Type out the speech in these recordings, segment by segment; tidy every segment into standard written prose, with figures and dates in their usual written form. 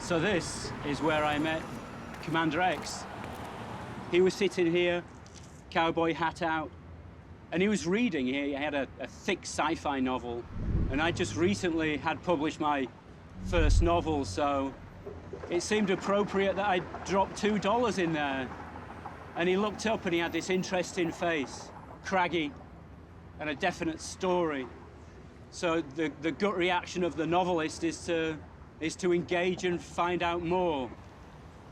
So this is where I met Commander X. He was sitting here, cowboy hat out, and he was reading. He had a thick sci-fi novel, and I just recently had published my first novel, so it seemed appropriate that I dropped $2 in there. And he looked up and he had this interesting face, craggy, and a definite story. So the gut reaction of the novelist is to engage and find out more.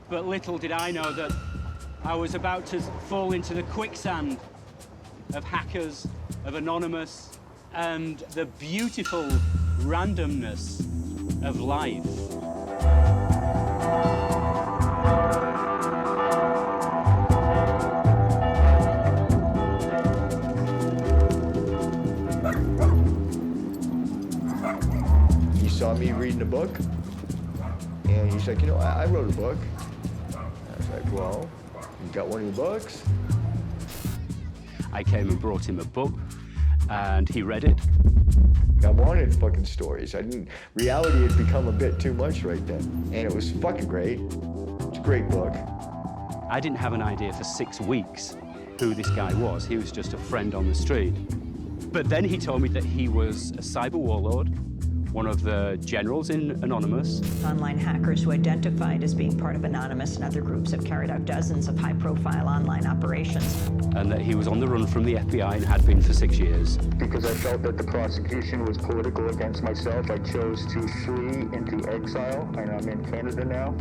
But little did I know that I was about to fall into the quicksand of hackers, of Anonymous, and the beautiful randomness of life. He saw me reading a book, and he's like, you know, I wrote a book. I was like, well, you got one of your books? I came and brought him a book, and he read it. I wanted fucking stories. Reality had become a bit too much right then, and it was fucking great. It's a great book. I didn't have an idea for 6 weeks who this guy was. He was just a friend on the street. But then he told me that he was a cyber warlord, one of the generals in Anonymous. Online hackers who identified as being part of Anonymous and other groups have carried out dozens of high-profile online operations. And that he was on the run from the FBI and had been for 6 years. Because I felt that the prosecution was political against myself, I chose to flee into exile, and I'm in Canada now.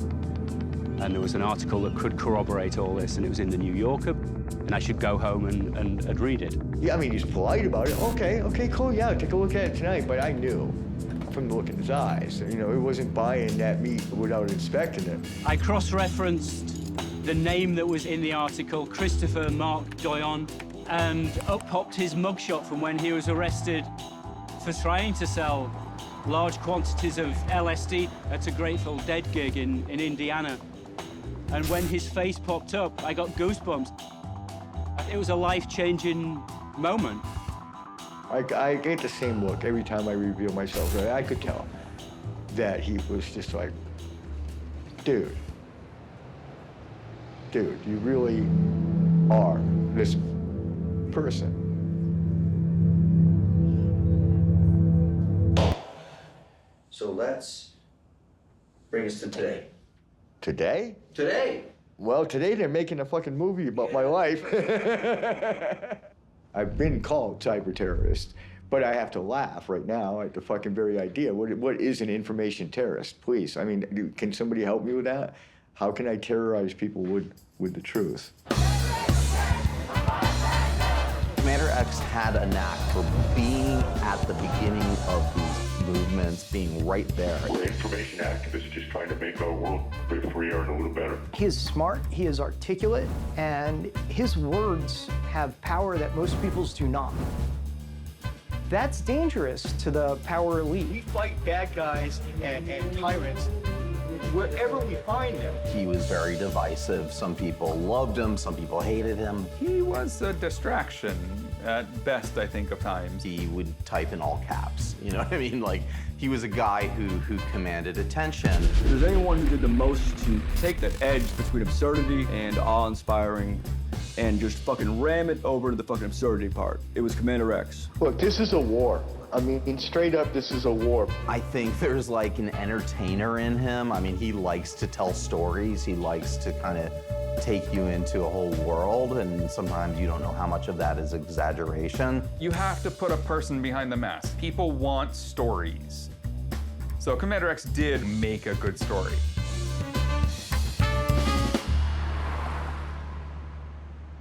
And there was an article that could corroborate all this, and it was in the New Yorker, and I should go home and read it. Yeah, I mean, he's polite about it. Okay, cool, yeah, take a look at it tonight. But I knew from the look in his eyes, you know, he wasn't buying that meat without inspecting it. I cross-referenced the name that was in the article, Christopher Mark Doyon, and up popped his mugshot from when he was arrested for trying to sell large quantities of LSD at a Grateful Dead gig in Indiana. And when his face popped up, I got goosebumps. It was a life-changing moment. I get the same look every time I reveal myself. I could tell that he was just like, dude, you really are this person. So let's bring us to today. Today? Today! Well, today they're making a fucking movie about my life. I've been called cyber terrorist, but I have to laugh right now at the fucking very idea. What is an information terrorist? Please, I mean, can somebody help me with that? How can I terrorize people with the truth? Commander X had a knack for being at the beginning of these movements, being right there. We're information activists just trying to make our world a bit freer and a little better. He is smart, he is articulate, and his words have power that most people's do not. That's dangerous to the power elite. We fight bad guys and tyrants wherever we find them. He was very divisive. Some people loved him, some people hated him. He was a distraction at best, I think, of times. He would type in all caps, you know what I mean? Like, he was a guy who commanded attention. If there's anyone who did the most to take that edge between absurdity and awe-inspiring and just fucking ram it over to the fucking absurdity part, it was Commander X. Look, this is a war. I mean, straight up, this is a war. I think there's like an entertainer in him. I mean, he likes to tell stories. He likes to kind of take you into a whole world, and sometimes you don't know how much of that is exaggeration. You have to put a person behind the mask. People want stories. So Commander X did make a good story.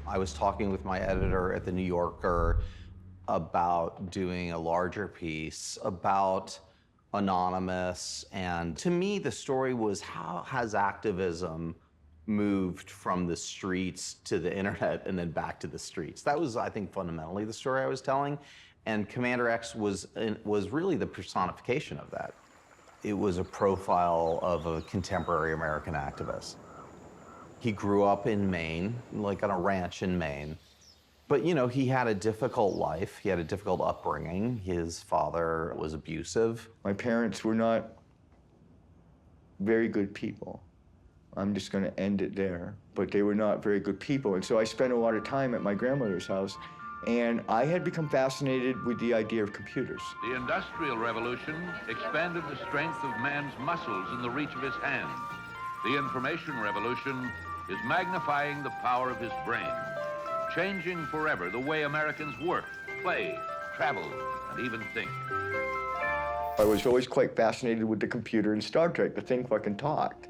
I was talking with my editor at the New Yorker about doing a larger piece about Anonymous, and to me the story was, how has activism moved from the streets to the internet and then back to the streets? That was, I think, fundamentally the story I was telling, and Commander X was really the personification of that. It was a profile of a contemporary American activist. He grew up in Maine, like on a ranch in Maine. But, you know, he had a difficult life. He had a difficult upbringing. His father was abusive. My parents were not very good people. I'm just going to end it there. But they were not very good people. And so I spent a lot of time at my grandmother's house, and I had become fascinated with the idea of computers. The Industrial Revolution expanded the strength of man's muscles in the reach of his hand. The Information Revolution is magnifying the power of his brain, changing forever the way Americans work, play, travel, and even think. I was always quite fascinated with the computer in Star Trek. The thing fucking talked.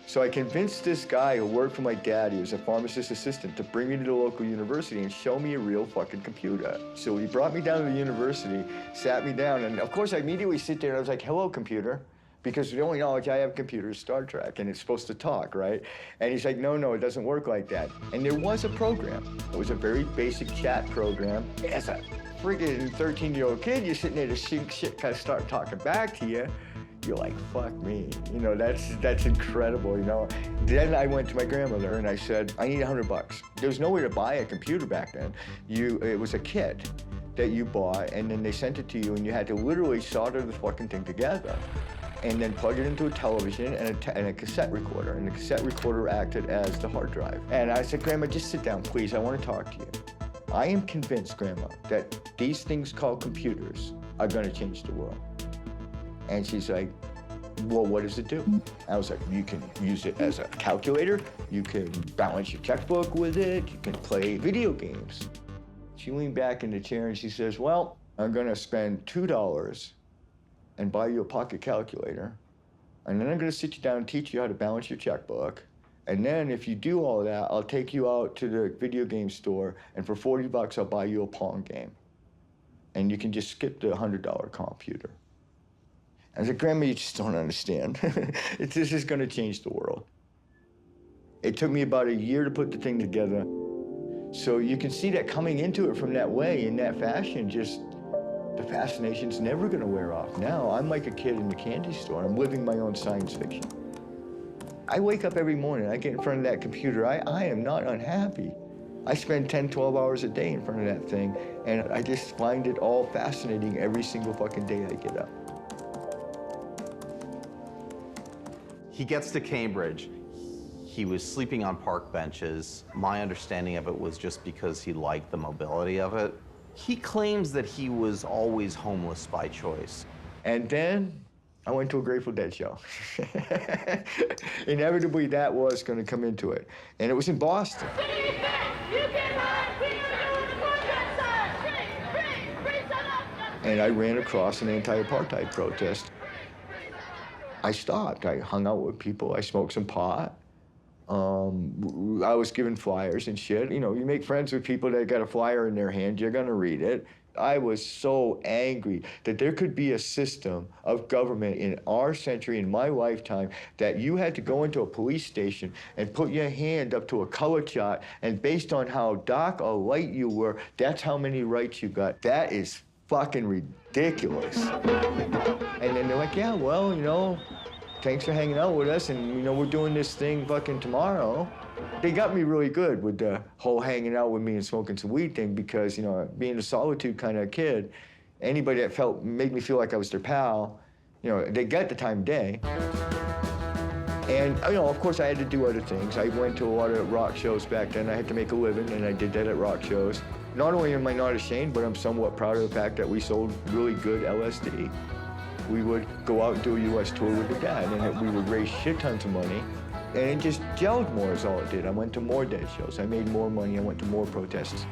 So I convinced this guy who worked for my dad, he was a pharmacist assistant, to bring me to the local university and show me a real fucking computer. So he brought me down to the university, sat me down, and of course I immediately sit there and I was like, hello, computer. Because the only knowledge I have of computers is Star Trek, and it's supposed to talk, right? And he's like, no, it doesn't work like that. And there was a program. It was a very basic chat program. As a friggin' 13-year-old kid, you're sitting there to shoot shit, kind of start talking back to you. You're like, fuck me. You know, that's incredible, you know? Then I went to my grandmother and I said, I need $100. There was no way to buy a computer back then. It was a kit that you bought, and then they sent it to you, and you had to literally solder the fucking thing together and then plug it into a television and a cassette recorder. And the cassette recorder acted as the hard drive. And I said, Grandma, just sit down, please. I want to talk to you. I am convinced, Grandma, that these things called computers are going to change the world. And she's like, well, what does it do? I was like, you can use it as a calculator. You can balance your checkbook with it. You can play video games. She leaned back in the chair and she says, well, I'm going to spend $2 and buy you a pocket calculator. And then I'm going to sit you down and teach you how to balance your checkbook. And then if you do all of that, I'll take you out to the video game store, and for $40, I'll buy you a Pong game. And you can just skip the $100 computer. I said, Grandma, you just don't understand. This is going to change the world. It took me about a year to put the thing together. So you can see that coming into it from that way, in that fashion, just the fascination's never going to wear off. Now, I'm like a kid in the candy store. I'm living my own science fiction. I wake up every morning, I get in front of that computer. I am not unhappy. I spend 10, 12 hours a day in front of that thing, and I just find it all fascinating every single fucking day I get up. He gets to Cambridge. He was sleeping on park benches. My understanding of it was just because he liked the mobility of it. He claims that he was always homeless by choice. And then I went to a Grateful Dead show. Inevitably, that was going to come into it. And it was in Boston. And I ran across an anti-apartheid protest. I stopped. I hung out with people. I smoked some pot. I was given flyers and shit. You know, you make friends with people that got a flyer in their hand, you're gonna read it. I was so angry that there could be a system of government in our century, in my lifetime, that you had to go into a police station and put your hand up to a color chart, and based on how dark or light you were, that's how many rights you got. That is fucking ridiculous. And then they're like, yeah, well, you know, thanks for hanging out with us, and, you know, we're doing this thing fucking tomorrow. They got me really good with the whole hanging out with me and smoking some weed thing, because, you know, being a solitude kind of kid, anybody that made me feel like I was their pal, you know, they got the time of day. And, you know, of course I had to do other things. I went to a lot of rock shows back then. I had to make a living, and I did that at rock shows. Not only am I not ashamed, but I'm somewhat proud of the fact that we sold really good LSD. We would go out and do a U.S. tour with the dad, and we would raise shit tons of money. And it just gelled more is all it did. I went to more Dead shows. I made more money. I went to more protests.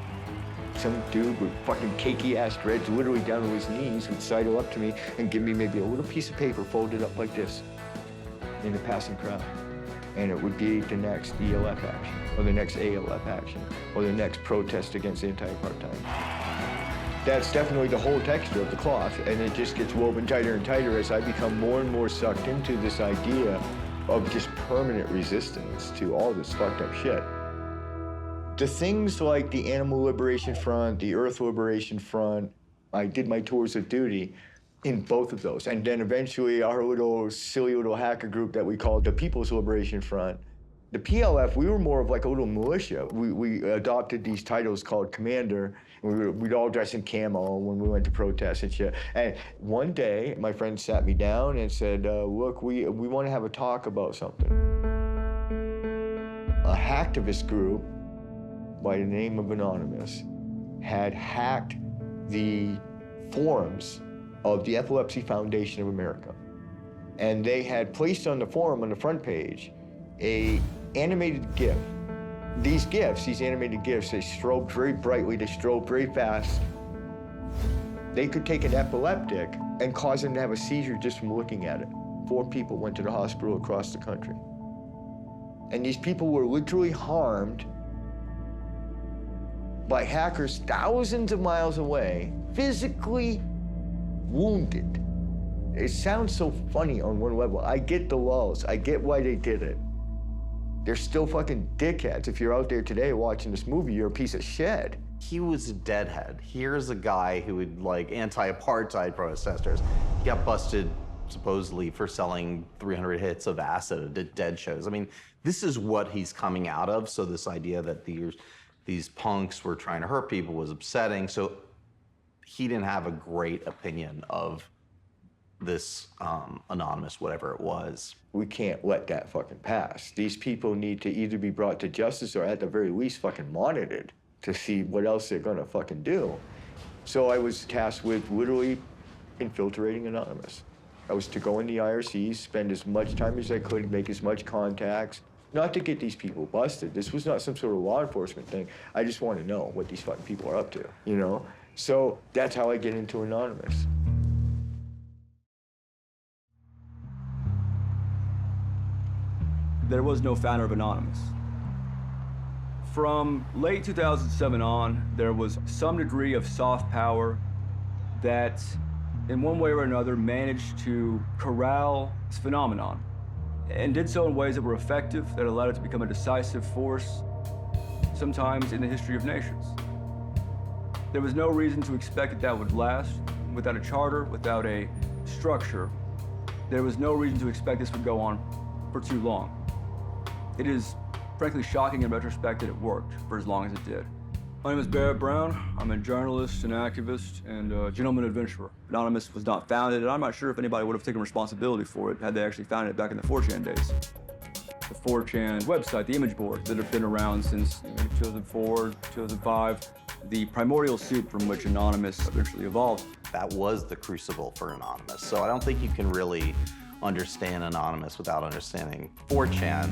Some dude with fucking cakey-ass dreads, literally down to his knees, would sidle up to me and give me maybe a little piece of paper folded up like this in the passing crowd. And it would be the next ELF action, or the next ALF action, or the next protest against anti-apartheid. That's definitely the whole texture of the cloth, and it just gets woven tighter and tighter as I become more and more sucked into this idea of just permanent resistance to all this fucked up shit. The things like the Animal Liberation Front, the Earth Liberation Front, I did my tours of duty in both of those. And then eventually our little silly little hacker group that we called the People's Liberation Front, The PLF, we were more of like a little militia. We adopted these titles called Commander, and we'd all dress in camo when we went to protest and shit. And one day, my friend sat me down and said, look, we want to have a talk about something. A hacktivist group by the name of Anonymous had hacked the forums of the Epilepsy Foundation of America. And they had placed on the forum, on the front page, a animated GIF. These GIFs, these animated GIFs, they strobed very brightly, they strobed very fast. They could take an epileptic and cause them to have a seizure just from looking at it. 4 people went to the hospital across the country. And these people were literally harmed by hackers thousands of miles away, physically wounded. It sounds so funny on one level. I get the lulls. I get why they did it. They're still fucking dickheads. If you're out there today watching this movie, you're a piece of shit. He was a deadhead. Here's a guy who would like anti-apartheid protesters. He got busted supposedly for selling 300 hits of acid at dead shows. I mean, this is what he's coming out of. So this idea that these punks were trying to hurt people was upsetting. So he didn't have a great opinion of this Anonymous, whatever it was. We can't let that fucking pass. These people need to either be brought to justice or at the very least fucking monitored to see what else they're gonna fucking do. So I was tasked with literally infiltrating Anonymous. I was to go in the IRCs, spend as much time as I could, make as much contacts, not to get these people busted. This was not some sort of law enforcement thing. I just want to know what these fucking people are up to, you know? So that's how I get into Anonymous. There was no founder of Anonymous. From late 2007 on, there was some degree of soft power that, in one way or another, managed to corral this phenomenon, and did so in ways that were effective, that allowed it to become a decisive force, sometimes in the history of nations. There was no reason to expect that that would last. Without a charter, without a structure, there was no reason to expect this would go on for too long. It is frankly shocking in retrospect that it worked for as long as it did. My name is Barrett Brown. I'm a journalist, an activist, and a gentleman adventurer. Anonymous was not founded, and I'm not sure if anybody would have taken responsibility for it had they actually founded it back in the 4chan days. The 4chan website, the image board that have been around since 2004, 2005, the primordial soup from which Anonymous eventually evolved. That was the crucible for Anonymous. So I don't think you can really understand Anonymous without understanding 4chan.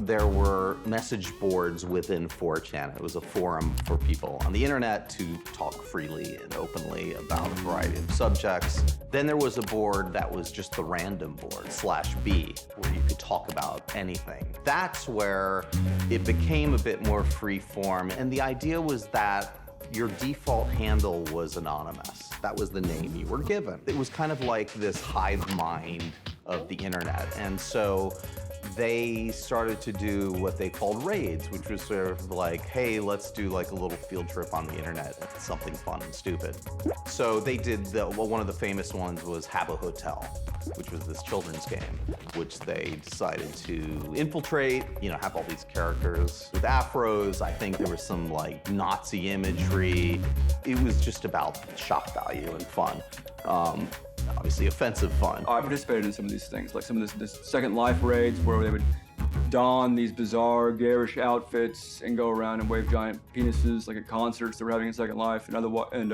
There were message boards within 4chan. It was a forum for people on the internet to talk freely and openly about a variety of subjects. Then there was a board that was just the random board, /B, where you could talk about anything. That's where it became a bit more free form, and the idea was that your default handle was Anonymous. That was the name you were given. It was kind of like this hive mind of the internet. And so they started to do what they called raids, which was sort of like, hey, let's do like a little field trip on the internet, something fun and stupid. So they did, one of the famous ones was Habbo Hotel, which was this children's game, which they decided to infiltrate, you know, have all these characters with afros. I think there was some like Nazi imagery. It was just about shock value and fun. Obviously offensive fun. I participated in some of these things, like some of this Second Life raids where they would don these bizarre, garish outfits and go around and wave giant penises, like at concerts they were having in Second Life and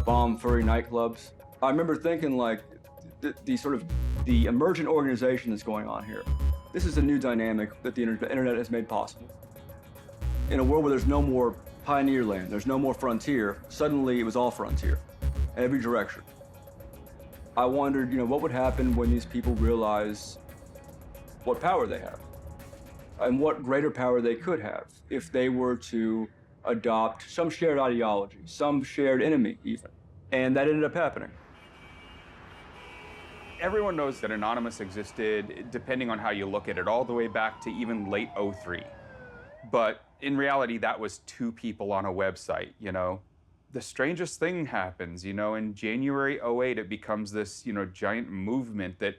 bomb furry nightclubs. I remember thinking like, the emergent organization that's going on here. This is a new dynamic that the internet has made possible. In a world where there's no more pioneer land, there's no more frontier, suddenly it was all frontier, every direction. I wondered, what would happen when these people realize what power they have and what greater power they could have if they were to adopt some shared ideology, some shared enemy even. And that ended up happening. Everyone knows that Anonymous existed, depending on how you look at it, all the way back to even late '03. But in reality, that was 2 people on a website, The strangest thing happens, in January '08, it becomes this, giant movement that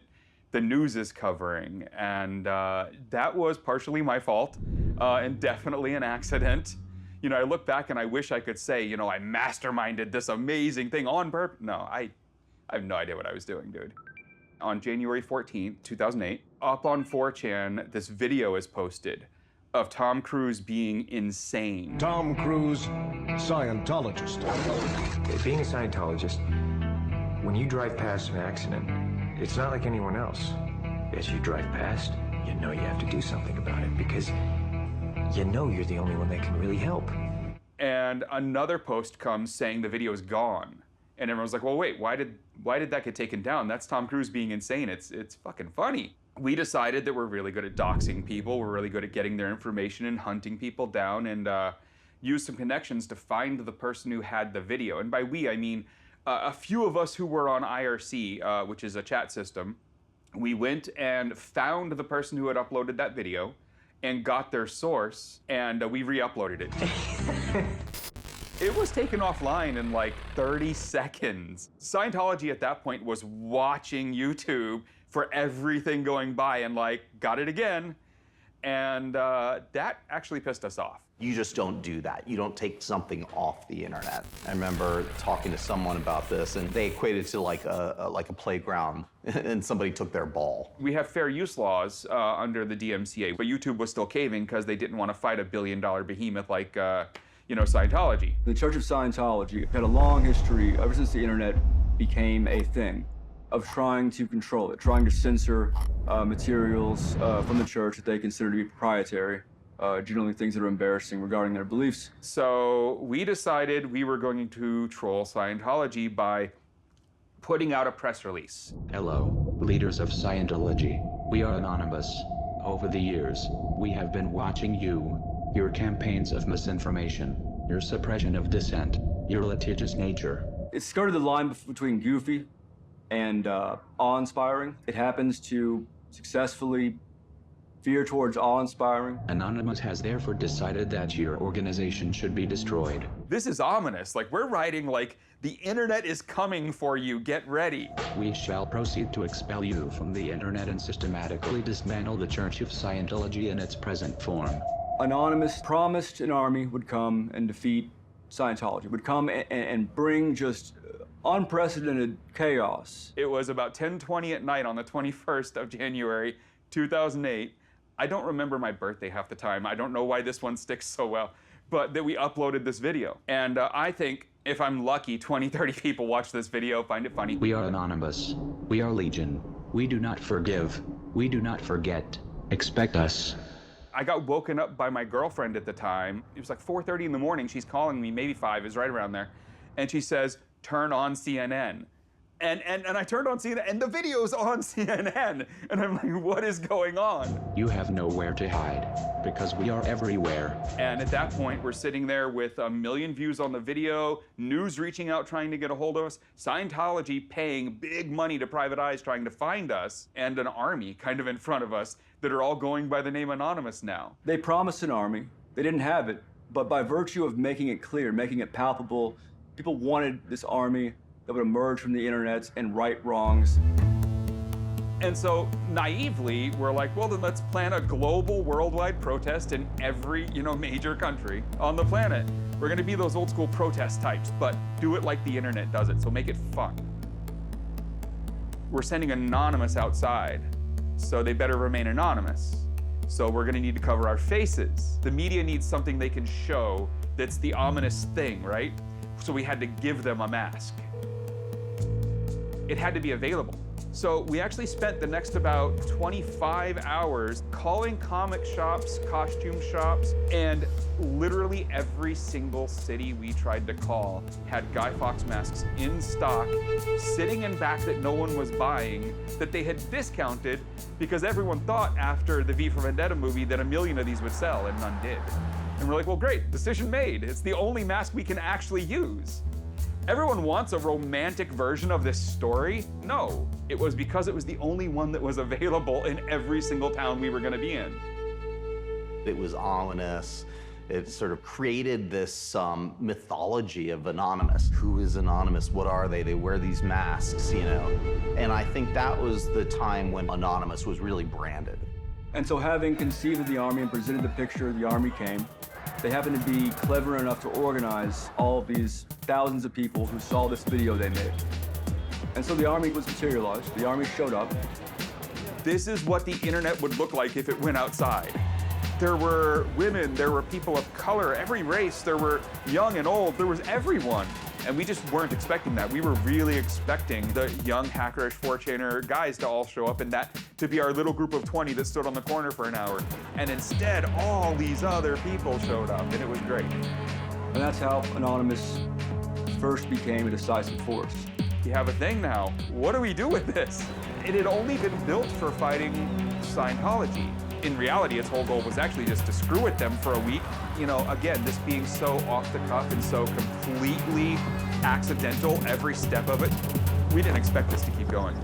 the news is covering. And that was partially my fault and definitely an accident. You know, I look back and I wish I could say, you know, I masterminded this amazing thing on purpose. No, I have no idea what I was doing, dude. On January 14th, 2008, up on 4chan, this video is posted of Tom Cruise being insane. Tom Cruise, Scientologist. Being a Scientologist, when you drive past an accident, it's not like anyone else. As you drive past, you know you have to do something about it because you know you're the only one that can really help. And another post comes saying the video is gone. And everyone's like, well, wait, why did that get taken down? That's Tom Cruise being insane. It's fucking funny. We decided that we're really good at doxing people. We're really good at getting their information and hunting people down, and use some connections to find the person who had the video. And by we, I mean a few of us who were on IRC, which is a chat system. We went and found the person who had uploaded that video and got their source, and we re-uploaded it. It was taken offline in like 30 seconds. Scientology at that point was watching YouTube for everything going by and like, got it again. And that actually pissed us off. You just don't do that. You don't take something off the internet. I remember talking to someone about this, and they equated to like a playground, and somebody took their ball. We have fair use laws under the DMCA, but YouTube was still caving because they didn't want to fight a billion-dollar behemoth like, you know, Scientology. The Church of Scientology had a long history, ever since the internet became a thing, of trying to control it, trying to censor materials from the church that they consider to be proprietary, generally things that are embarrassing regarding their beliefs. So we decided we were going to troll Scientology by putting out a press release. Hello, leaders of Scientology. We are anonymous. Over the years, we have been watching you, your campaigns of misinformation, your suppression of dissent, your litigious nature. It skirted the line between goofy and awe-inspiring. It happens to successfully veer towards awe-inspiring. Anonymous has therefore decided that your organization should be destroyed. This is ominous. Like, we're writing like, the internet is coming for you, get ready. We shall proceed to expel you from the internet and systematically dismantle the Church of Scientology in its present form. Anonymous promised an army would come and defeat Scientology, would come and bring just unprecedented chaos. It was about 10:20 at night on the 21st of January, 2008. I don't remember my birthday half the time. I don't know why this one sticks so well, but that we uploaded this video. And I think if I'm lucky, 20, 30 people watch this video, find it funny. We are anonymous. We are legion. We do not forgive. We do not forget. Expect us. I got woken up by my girlfriend at the time. It was like 4:30 in the morning. She's calling me, maybe 5, is right around there. And she says, turn on CNN. And I turned on CNN, and the video's on CNN. And I'm like, what is going on? You have nowhere to hide, because we are everywhere. And at that point, we're sitting there with 1 million views on the video, news reaching out trying to get a hold of us, Scientology paying big money to private eyes trying to find us, and an army kind of in front of us that are all going by the name Anonymous now. They promised an army. They didn't have it, but by virtue of making it clear, making it palpable, people wanted this army that would emerge from the internet and right wrongs. And so naively, we're like, well, then let's plan a global worldwide protest in every, major country on the planet. We're gonna be those old school protest types, but do it like the internet does it, so make it fun. We're sending Anonymous outside, so they better remain anonymous. So we're gonna need to cover our faces. The media needs something they can show that's the ominous thing, right? So we had to give them a mask. It had to be available. So we actually spent the next about 25 hours calling comic shops, costume shops, and literally every single city we tried to call had Guy Fawkes masks in stock, sitting in back that no one was buying, that they had discounted because everyone thought after the V for Vendetta movie that 1 million of these would sell, and none did. And we're like, well, great, decision made. It's the only mask we can actually use. Everyone wants a romantic version of this story. No, it was because it was the only one that was available in every single town we were gonna be in. It was ominous. It sort of created this mythology of Anonymous. Who is Anonymous? What are they? They wear these masks, you know? And I think that was the time when Anonymous was really branded. And so having conceived of the Army and presented the picture, the Army came. They happened to be clever enough to organize all of these thousands of people who saw this video they made. And so the Army was materialized. The Army showed up. This is what the internet would look like if it went outside. There were women, there were people of color, every race, there were young and old, there was everyone. And we just weren't expecting that. We were really expecting the young hackerish 4chainer guys to all show up and that to be our little group of 20 that stood on the corner for an hour. And instead, all these other people showed up, and it was great. And that's how Anonymous first became a decisive force. We have a thing now. What do we do with this? It had only been built for fighting Scientology. In reality, its whole goal was actually just to screw with them for a week. You know, again, this being so off the cuff and so completely accidental, every step of it, we didn't expect this to keep going.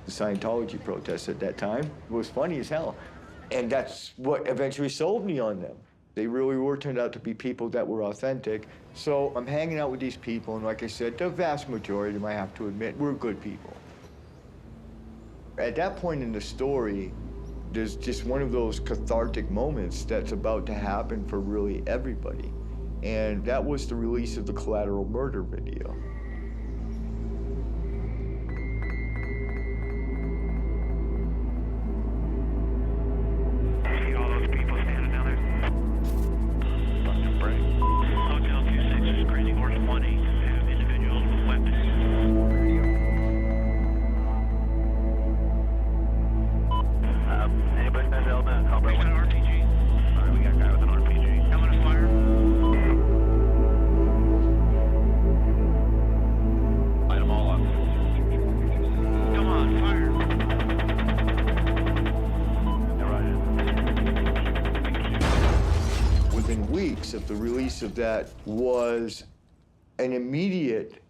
The Scientology protests at that time was funny as hell. And that's what eventually sold me on them. They really were turned out to be people that were authentic. So I'm hanging out with these people, and like I said, the vast majority of them, I have to admit, were good people. At that point in the story, there's just one of those cathartic moments that's about to happen for really everybody. And that was the release of the Collateral Murder video. See all those people standing down there? Fucking break. Hotel 26 is screening or 20 have individuals with weapons. Anybody has element? How about an RPG? All right, we got a guy with an RPG. Coming to fire. Light them all up. Come on, fire. They're right in. Within weeks of the release of that was an immediate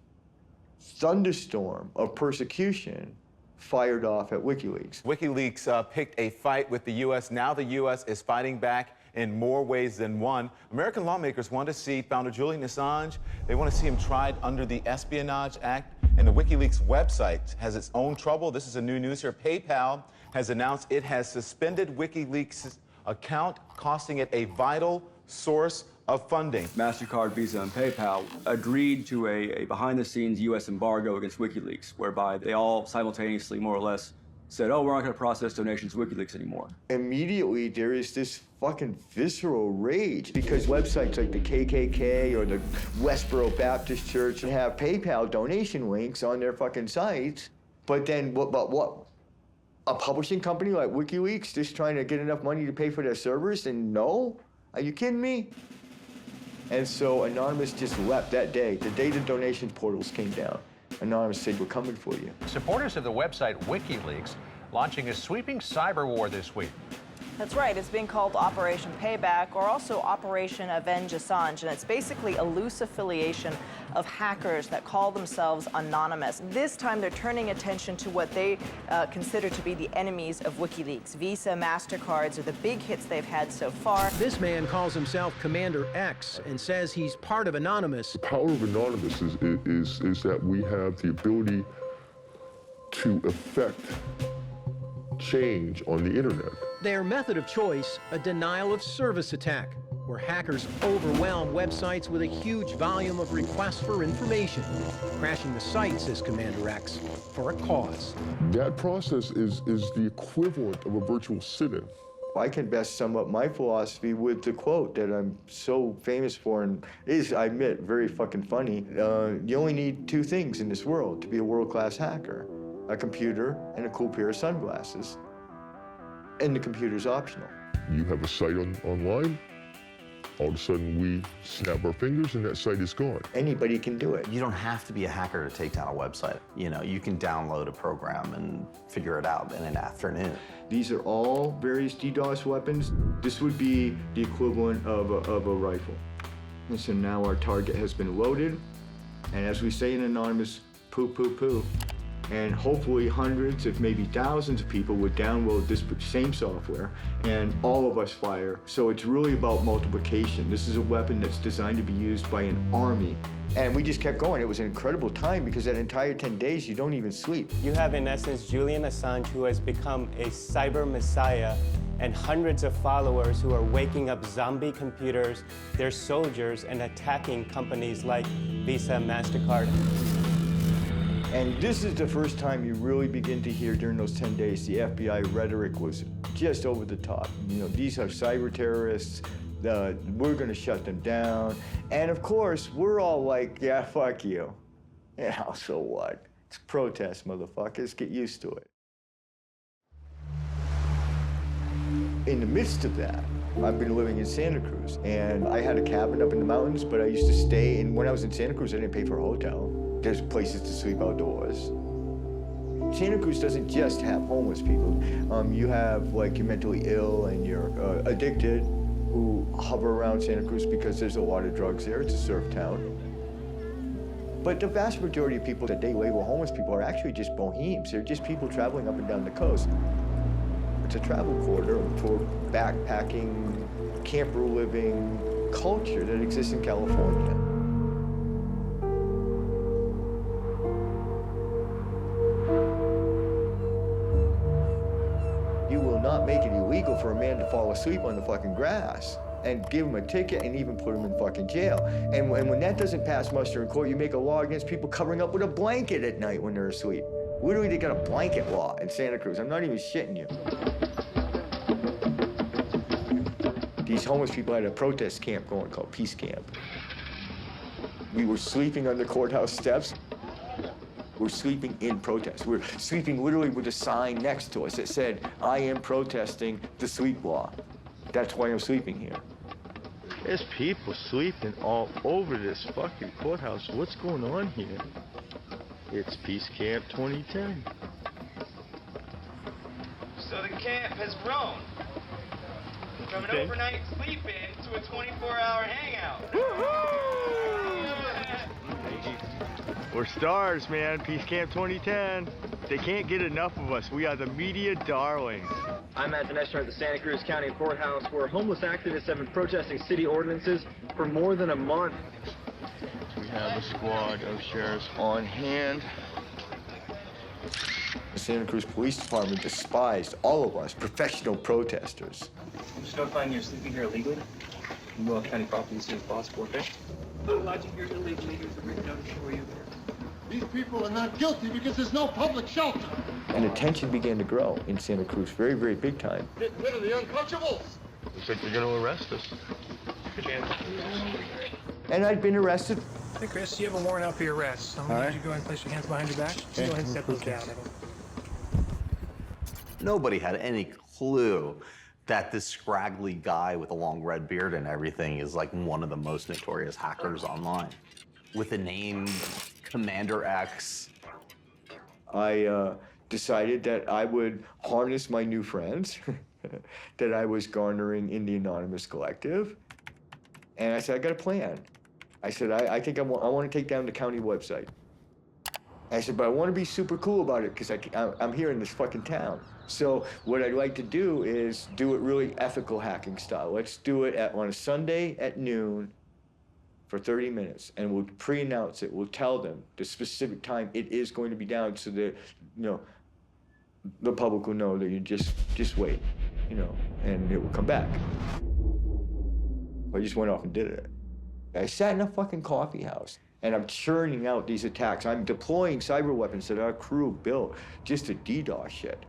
thunderstorm of persecution fired off at WikiLeaks. WikiLeaks picked a fight with the U.S. Now the U.S. is fighting back in more ways than one. American lawmakers want to see founder Julian Assange. They want to see him tried under the Espionage Act. And the WikiLeaks website has its own trouble. This is a new news here. PayPal has announced it has suspended WikiLeaks' account, costing it a vital source of funding. MasterCard, Visa, and PayPal agreed to a behind-the-scenes U.S. embargo against WikiLeaks, whereby they all simultaneously, more or less, said, oh, we're not going to process donations to WikiLeaks anymore. Immediately, there is this fucking visceral rage because websites like the KKK or the Westboro Baptist Church have PayPal donation links on their fucking sites. But then, what? A publishing company like WikiLeaks just trying to get enough money to pay for their servers? And no? Are you kidding me? And so Anonymous just leapt that day, the day the donation portals came down. Anonymous said, we're coming for you. Supporters of the website WikiLeaks launching a sweeping cyber war this week. That's right. It's being called Operation Payback or also Operation Avenge Assange, and it's basically a loose affiliation of hackers that call themselves Anonymous. This time they're turning attention to what they consider to be the enemies of WikiLeaks. Visa, MasterCards are the big hits they've had so far. This man calls himself Commander X and says he's part of Anonymous. The power of Anonymous is that we have the ability to affect change on the internet. Their method of choice, a denial of service attack, where hackers overwhelm websites with a huge volume of requests for information, crashing the site, says Commander X, for a cause. That process is the equivalent of a virtual sit-in. I can best sum up my philosophy with the quote that I'm so famous for and is, I admit, very fucking funny. You only need two things in this world to be a world-class hacker: a computer and a cool pair of sunglasses. And the computer's optional. You have a site online, all of a sudden we snap our fingers and that site is gone. Anybody can do it. You don't have to be a hacker to take down a website. You know, you can download a program and figure it out in an afternoon. These are all various DDoS weapons. This would be the equivalent of a rifle. And so now our target has been loaded, and as we say in Anonymous, poo, poo, poo. And hopefully hundreds, if maybe thousands of people would download this same software and all of us fire. So it's really about multiplication. This is a weapon that's designed to be used by an army. And we just kept going. It was an incredible time because that entire 10 days, you don't even sleep. You have, in essence, Julian Assange, who has become a cyber messiah, and hundreds of followers who are waking up zombie computers, their soldiers, and attacking companies like Visa, MasterCard. And this is the first time you really begin to hear during those 10 days, the FBI rhetoric was just over the top. You know, these are cyber terrorists, we're gonna shut them down. And of course, we're all like, yeah, fuck you. Yeah, so what? It's protest, motherfuckers, get used to it. In the midst of that, I've been living in Santa Cruz, and I had a cabin up in the mountains, but I used to stay, and when I was in Santa Cruz, I didn't pay for a hotel. There's places to sleep outdoors. Santa Cruz doesn't just have homeless people. You have like you're mentally ill and you're addicted who hover around Santa Cruz because there's a lot of drugs there. It's a surf town. But the vast majority of people that they label homeless people are actually just bohemes. They're just people traveling up and down the coast. It's a travel corridor for backpacking, camper living culture that exists in California. You will not make it illegal for a man to fall asleep on the fucking grass and give him a ticket and even put him in fucking jail. And when that doesn't pass muster in court, you make a law against people covering up with a blanket at night when they're asleep. Literally, they got a blanket law in Santa Cruz. I'm not even shitting you. These homeless people had a protest camp going called Peace Camp. We were sleeping on the courthouse steps. We're sleeping in protest. We're sleeping literally with a sign next to us that said, I am protesting the sleep law. That's why I'm sleeping here. There's people sleeping all over this fucking courthouse. What's going on here? It's Peace Camp 2010. So the camp has grown from an overnight sleep-in to a 24-hour hangout. We're stars, man. Peace Camp 2010. They can't get enough of us. We are the media darlings. I'm at the next at the Santa Cruz County Courthouse, where homeless activists have been protesting city ordinances for more than a month. We have a squad of sheriffs on hand. The Santa Cruz Police Department despised all of us, professional protesters. I'm just notifying you're sleeping here illegally. You will have county property as soon as possible, okay? Lodging here illegally, here's a written notice for you. These people are not guilty because there's no public shelter. And the tension began to grow in Santa Cruz, very, very big time. Get rid of the untouchables. Looks like they're going to arrest us. Good chance. And I'd been arrested. Hey, Chris, you have a warrant out for your arrest. So I'm going to need you to go ahead and place your hands behind your back. Just go ahead and set those down. Nobody had any clue that this scraggly guy with a long red beard and everything is like one of the most notorious hackers online. With the name Commander X. I decided that I would harness my new friends that I was garnering in the Anonymous Collective. And I said, I got a plan. I said, I think I want to take down the county website. I said, but I want to be super cool about it because I'm here in this fucking town. So what I'd like to do is do it really ethical hacking style. Let's do it on a Sunday at noon for 30 minutes, and we'll pre-announce it. We'll tell them the specific time it is going to be down so that, the public will know that you just wait, and it will come back. I just went off and did it. I sat in a fucking coffee house, and I'm churning out these attacks. I'm deploying cyber weapons that our crew built just to DDoS shit.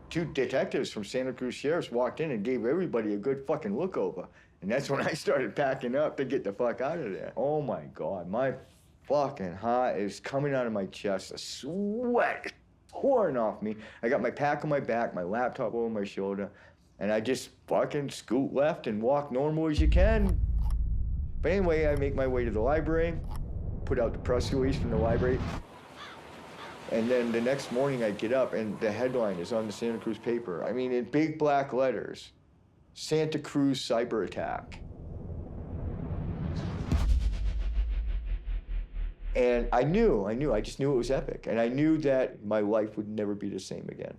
2 detectives from Santa Cruz Sheriff's walked in and gave everybody a good fucking look over. And that's when I started packing up to get the fuck out of there. Oh my God, my fucking heart is coming out of my chest. The sweat is pouring off me. I got my pack on my back, my laptop over my shoulder, and I just fucking scoot left and walk normal as you can. But anyway, I make my way to the library, put out the press release from the library, and then the next morning I get up and the headline is on the Santa Cruz paper. I mean, in big black letters. Santa Cruz cyber attack. And I just knew it was epic. And I knew that my life would never be the same again.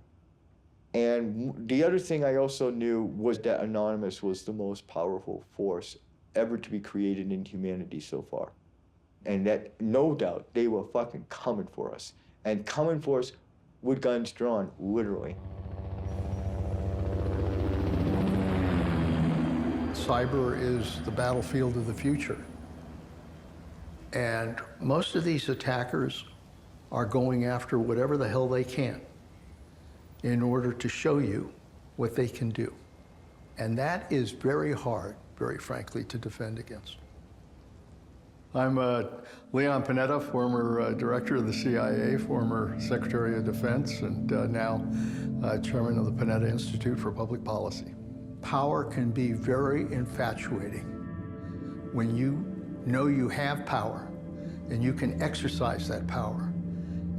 And the other thing I also knew was that Anonymous was the most powerful force ever to be created in humanity so far. And that, no doubt, they were fucking coming for us. And coming for us with guns drawn, literally. Cyber is the battlefield of the future. And most of these attackers are going after whatever the hell they can in order to show you what they can do. And that is very hard, very frankly, to defend against. I'm Leon Panetta, former director of the CIA, former Secretary of Defense, and now chairman of the Panetta Institute for Public Policy. Power can be very infatuating when you know you have power and you can exercise that power.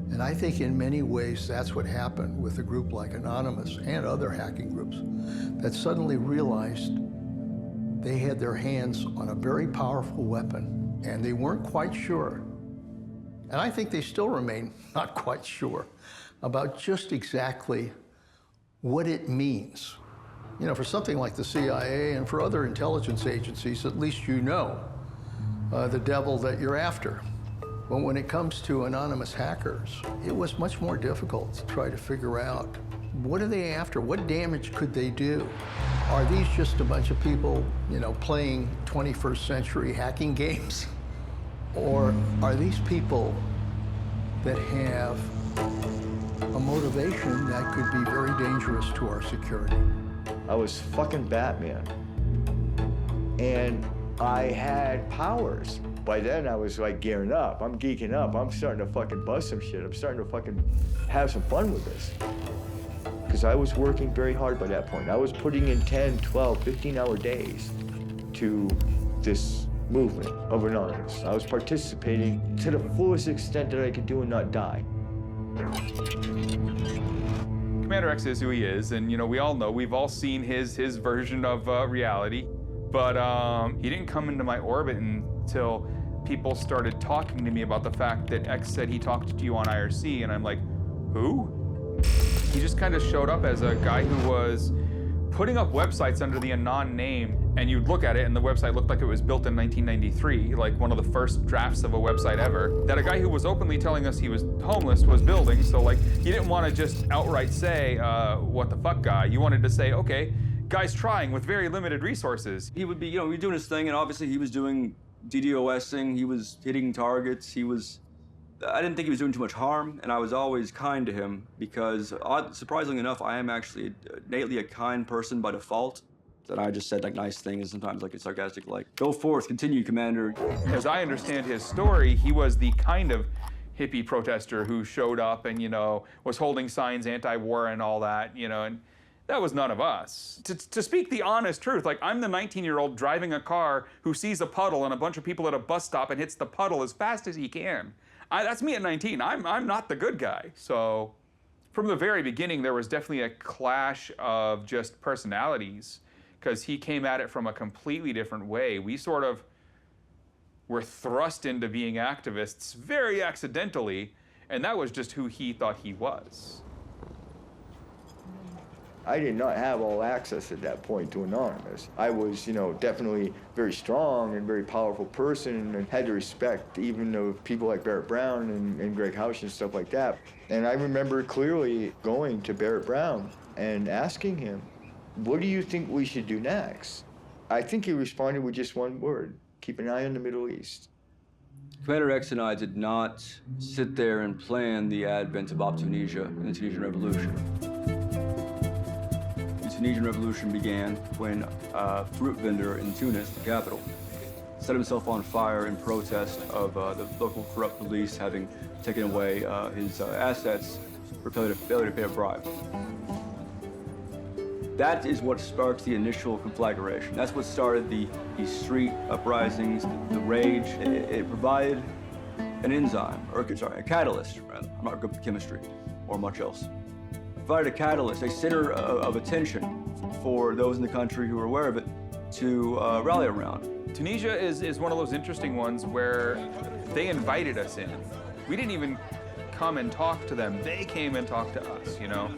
And I think in many ways that's what happened with a group like Anonymous and other hacking groups that suddenly realized they had their hands on a very powerful weapon and they weren't quite sure. And I think they still remain not quite sure about just exactly what it means. You know, for something like the CIA and for other intelligence agencies, at least you know the devil that you're after. But when it comes to anonymous hackers, it was much more difficult to try to figure out what are they after? What damage could they do? Are these just a bunch of people, you know, playing 21st century hacking games? Or are these people that have a motivation that could be very dangerous to our security? I was fucking Batman. And I had powers. By then I was like gearing up. I'm geeking up. I'm starting to fucking bust some shit. I'm starting to fucking have some fun with this. Because I was working very hard by that point. I was putting in 10, 12, 15-hour days to this movement of Anonymous. I was participating to the fullest extent that I could do and not die. Commander X is who he is, and you know, we all know, we've all seen his version of reality, but he didn't come into my orbit until people started talking to me about the fact that X said he talked to you on IRC, and I'm like, who? He just kind of showed up as a guy who was putting up websites under the Anon name, and you'd look at it and the website looked like it was built in 1993, like one of the first drafts of a website ever, that a guy who was openly telling us he was homeless was building. So like, you didn't want to just outright say, what the fuck guy? You wanted to say, okay, guy's trying with very limited resources. He would be, you know, he was doing his thing, and obviously he was doing DDoSing, he was hitting targets, I didn't think he was doing too much harm, and I was always kind to him because, surprisingly enough, I am actually innately a kind person by default. That I just said like nice things, sometimes like it's sarcastic, like, go forth, continue, Commander. As I understand his story, he was the kind of hippie protester who showed up and, you know, was holding signs anti-war and all that, you know, and that was none of us. To speak the honest truth, like, I'm the 19-year-old driving a car who sees a puddle and a bunch of people at a bus stop and hits the puddle as fast as he can. That's me at 19. I'm not the good guy. So from the very beginning, there was definitely a clash of just personalities because he came at it from a completely different way. We sort of were thrust into being activists very accidentally, and that was just who he thought he was. I did not have all access at that point to Anonymous. I was, you know, definitely very strong and very powerful person and had to respect even of people like Barrett Brown and Greg Hausch and stuff like that. And I remember clearly going to Barrett Brown and asking him, what do you think we should do next? I think he responded with just one word: keep an eye on the Middle East. Commander X and I did not sit there and plan the advent of Tunisia and the Tunisian Revolution. The Tunisian Revolution began when a fruit vendor in Tunis, the capital, set himself on fire in protest of the local corrupt police having taken away his assets for failure to pay a bribe. That is what sparked the initial conflagration. That's what started the street uprisings, the rage. It provided an enzyme, or a catalyst, rather. I'm not good at chemistry or much else. It provided a catalyst, a center of attention for those in the country who are aware of it to rally around. Tunisia is one of those interesting ones where They invited us in. We didn't even come and talk to them. They came and talked to us, you know?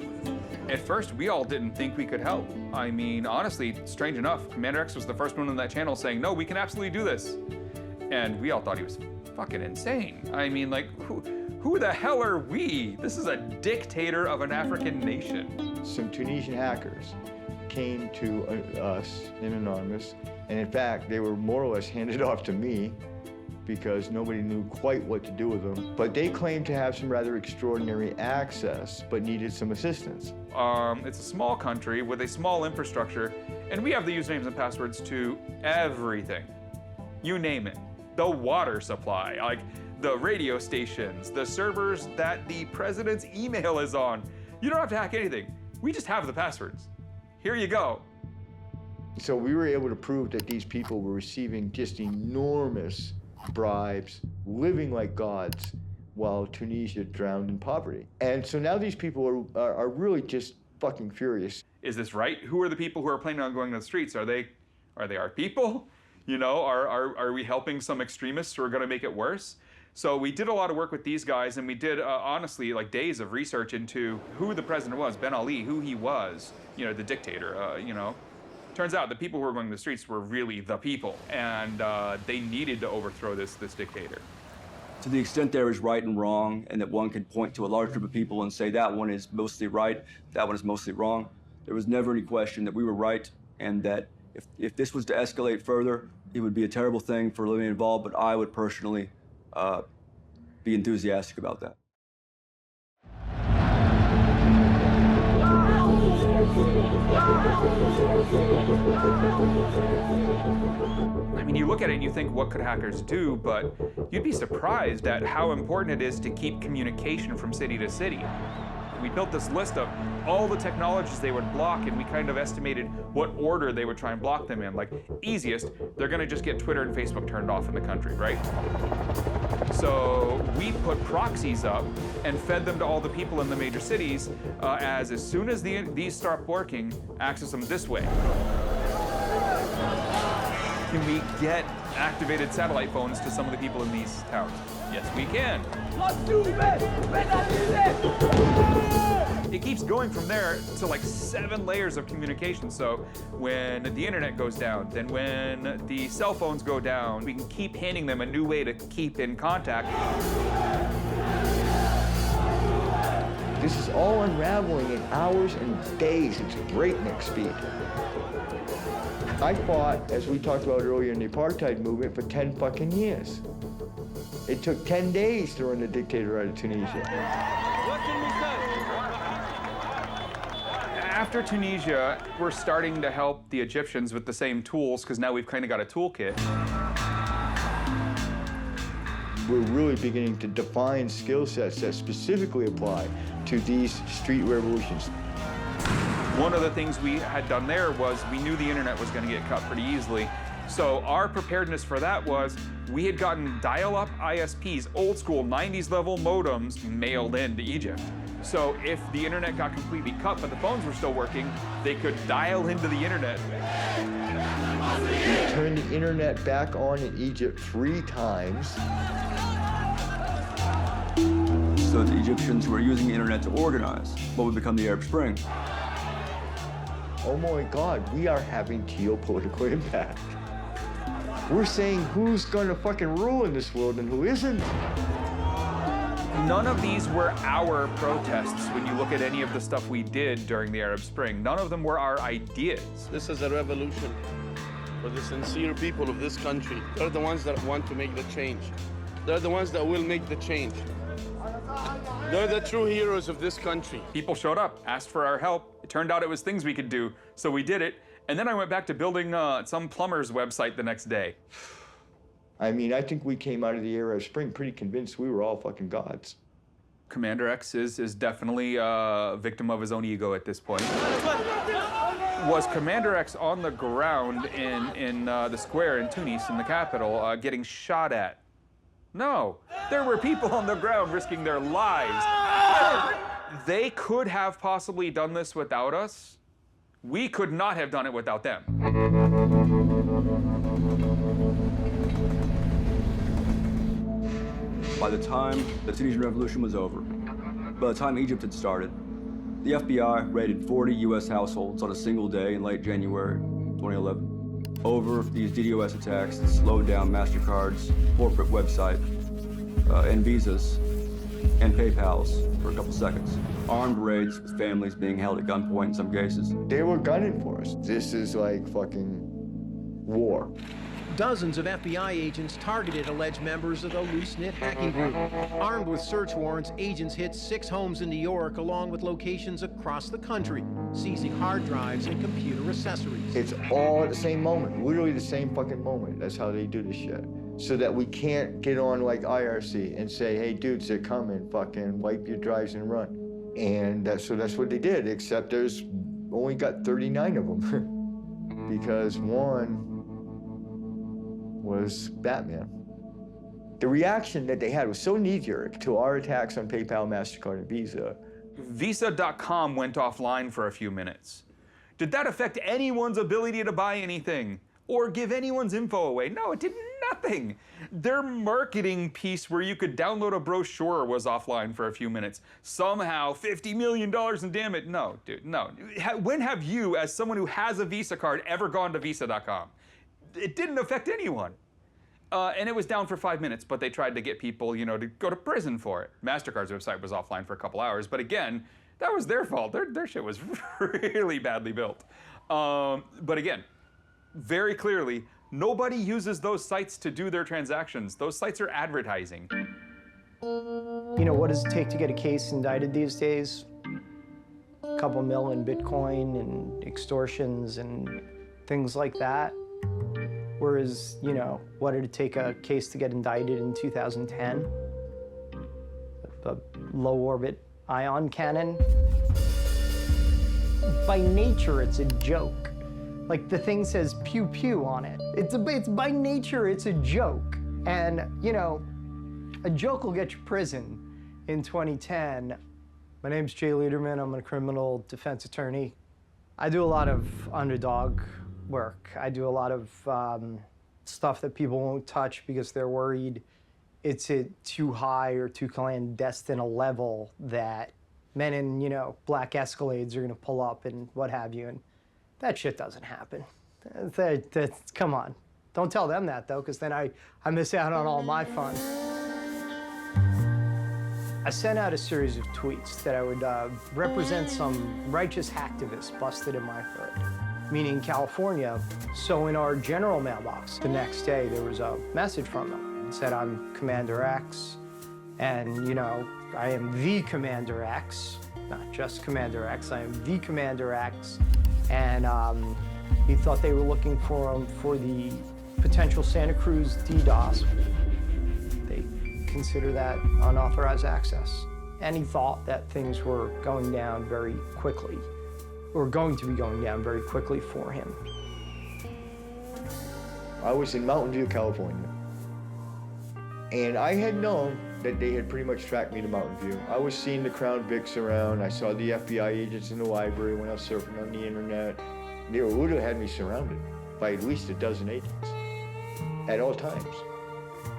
At first, we all didn't think we could help. I mean, honestly, strange enough, Commander X was the first one on that channel saying, no, we can absolutely do this. And we all thought he was fucking insane. I mean, like, who the hell are we? This is a dictator of an African nation. Some Tunisian hackers came to us in Anonymous, and in fact, they were more or less handed off to me because nobody knew quite what to do with them. But they claimed to have some rather extraordinary access, but needed some assistance. It's a small country with a small infrastructure, and we have the usernames and passwords to everything. You name it. The water supply, like the radio stations, the servers that the president's email is on. You don't have to hack anything. We just have the passwords. Here you go. So we were able to prove that these people were receiving just enormous bribes, living like gods, while Tunisia drowned in poverty. And so now these people are really just fucking furious. Is this right? Who are the people who are planning on going to the streets? Are they our people? You know, are we helping some extremists who are gonna make it worse? So we did a lot of work with these guys, and we did, honestly, like days of research into who the president was, Ben Ali, who he was, you know, the dictator, you know. Turns out the people who were going to the streets were really the people, and they needed to overthrow this dictator. To the extent there is right and wrong, and that one can point to a large group of people and say that one is mostly right, that one is mostly wrong, there was never any question that we were right, and that if this was to escalate further, it would be a terrible thing for living involved, but I would personally be enthusiastic about that. I mean, you look at it and you think, what could hackers do? But you'd be surprised at how important it is to keep communication from city to city. We built this list of all the technologies they would block, and we kind of estimated what order they would try and block them in. Like, easiest, they're gonna just get Twitter and Facebook turned off in the country, right? So we put proxies up and fed them to all the people in the major cities as soon as these start working, access them this way. Can we get activated satellite phones to some of the people in these towns? Yes, we can. It keeps going from there to like 7 layers of communication. So when the internet goes down, then when the cell phones go down, we can keep handing them a new way to keep in contact. This is all unraveling in hours and days. It's breakneck speed. I fought, as we talked about earlier in the apartheid movement, for 10 fucking years. It took 10 days to run the dictator out of Tunisia. After Tunisia, we're starting to help the Egyptians with the same tools, because now we've kind of got a toolkit. We're really beginning to define skill sets that specifically apply to these street revolutions. One of the things we had done there was we knew the internet was going to get cut pretty easily. So our preparedness for that was we had gotten dial-up ISPs, old school 90s level modems mailed into Egypt. So if the internet got completely cut but the phones were still working, they could dial into the internet. We turned the internet back on in Egypt 3 times. So the Egyptians were using the internet to organize what would become the Arab Spring. Oh my God, we are having geopolitical impact. We're saying who's gonna fucking rule in this world and who isn't. None of these were our protests when you look at any of the stuff we did during the Arab Spring. None of them were our ideas. This is a revolution for the sincere people of this country. They're the ones that want to make the change. They're the ones that will make the change. They're the true heroes of this country. People showed up, asked for our help. It turned out it was things we could do, so we did it. And then I went back to building some plumber's website the next day. I mean, I think we came out of the Arab Spring pretty convinced we were all fucking gods. Commander X is definitely a victim of his own ego at this point. Was Commander X on the ground in the square in Tunis, in the capital, getting shot at? No, there were people on the ground risking their lives. They could have possibly done this without us. We could not have done it without them. by the time the Tunisian Revolution was over, by the time Egypt had started, the FBI raided 40 U.S. households on a single day in late January 2011 over these DDoS attacks that slowed down MasterCard's corporate website and Visa's and PayPal's for a couple seconds. Armed raids with families being held at gunpoint in some cases. They were gunning for us. This is like fucking war. Dozens of FBI agents targeted alleged members of the loose-knit hacking group. Armed with search warrants, agents hit 6 homes in New York, along with locations across the country, seizing hard drives and computer accessories. It's all at the same moment, literally the same fucking moment. That's how they do this shit. So that we can't get on like IRC and say, hey dudes, they're coming, fucking wipe your drives and run. And so that's what they did, except there's only got 39 of them. Because one was Batman. The reaction that they had was so knee-jerk to our attacks on PayPal, MasterCard, and Visa. Visa.com went offline for a few minutes. Did that affect anyone's ability to buy anything or give anyone's info away? No, it did nothing. Their marketing piece where you could download a brochure was offline for a few minutes. Somehow, $50 million and damn it, no, dude, no. When have you, as someone who has a Visa card, ever gone to Visa.com? It didn't affect anyone. And it was down for 5 minutes, but they tried to get people, you know, to go to prison for it. MasterCard's website was offline for a couple hours, but again, that was their fault. Their shit was really badly built. But again, very clearly, nobody uses those sites to do their transactions. Those sites are advertising. You know, what does it take to get a case indicted these days? A couple mil in Bitcoin and extortions and things like that. Whereas, you know, what did it take a case to get indicted in 2010? The low orbit ion cannon. By nature, it's a joke. Like, the thing says pew pew on it. It's by nature, it's a joke. And, you know, a joke will get you prison in 2010. My name's Jay Lederman. I'm a criminal defense attorney. I do a lot of underdog work. I do a lot of stuff that people won't touch because they're worried it's at too high or too clandestine a level that men in, you know, black Escalades are gonna pull up and what have you, and that shit doesn't happen. Come on. Don't tell them that, though, because then I miss out on all my fun. I sent out a series of tweets that I would represent some righteous hacktivists busted in my hood, meaning California. So in our general mailbox, the next day, there was a message from them. It said, I'm Commander X, and, you know, I am the Commander X, not just Commander X, I am the Commander X, and he thought they were looking for him for the potential Santa Cruz DDoS. They consider that unauthorized access. And he thought that things were going down very quickly, or going to be going down very quickly for him. I was in Mountain View, California, and I had known that they had pretty much tracked me to Mountain View. I was seeing the Crown Vics around. I saw the FBI agents in the library when I was surfing on the internet. They would have had me surrounded by at least a dozen agents at all times.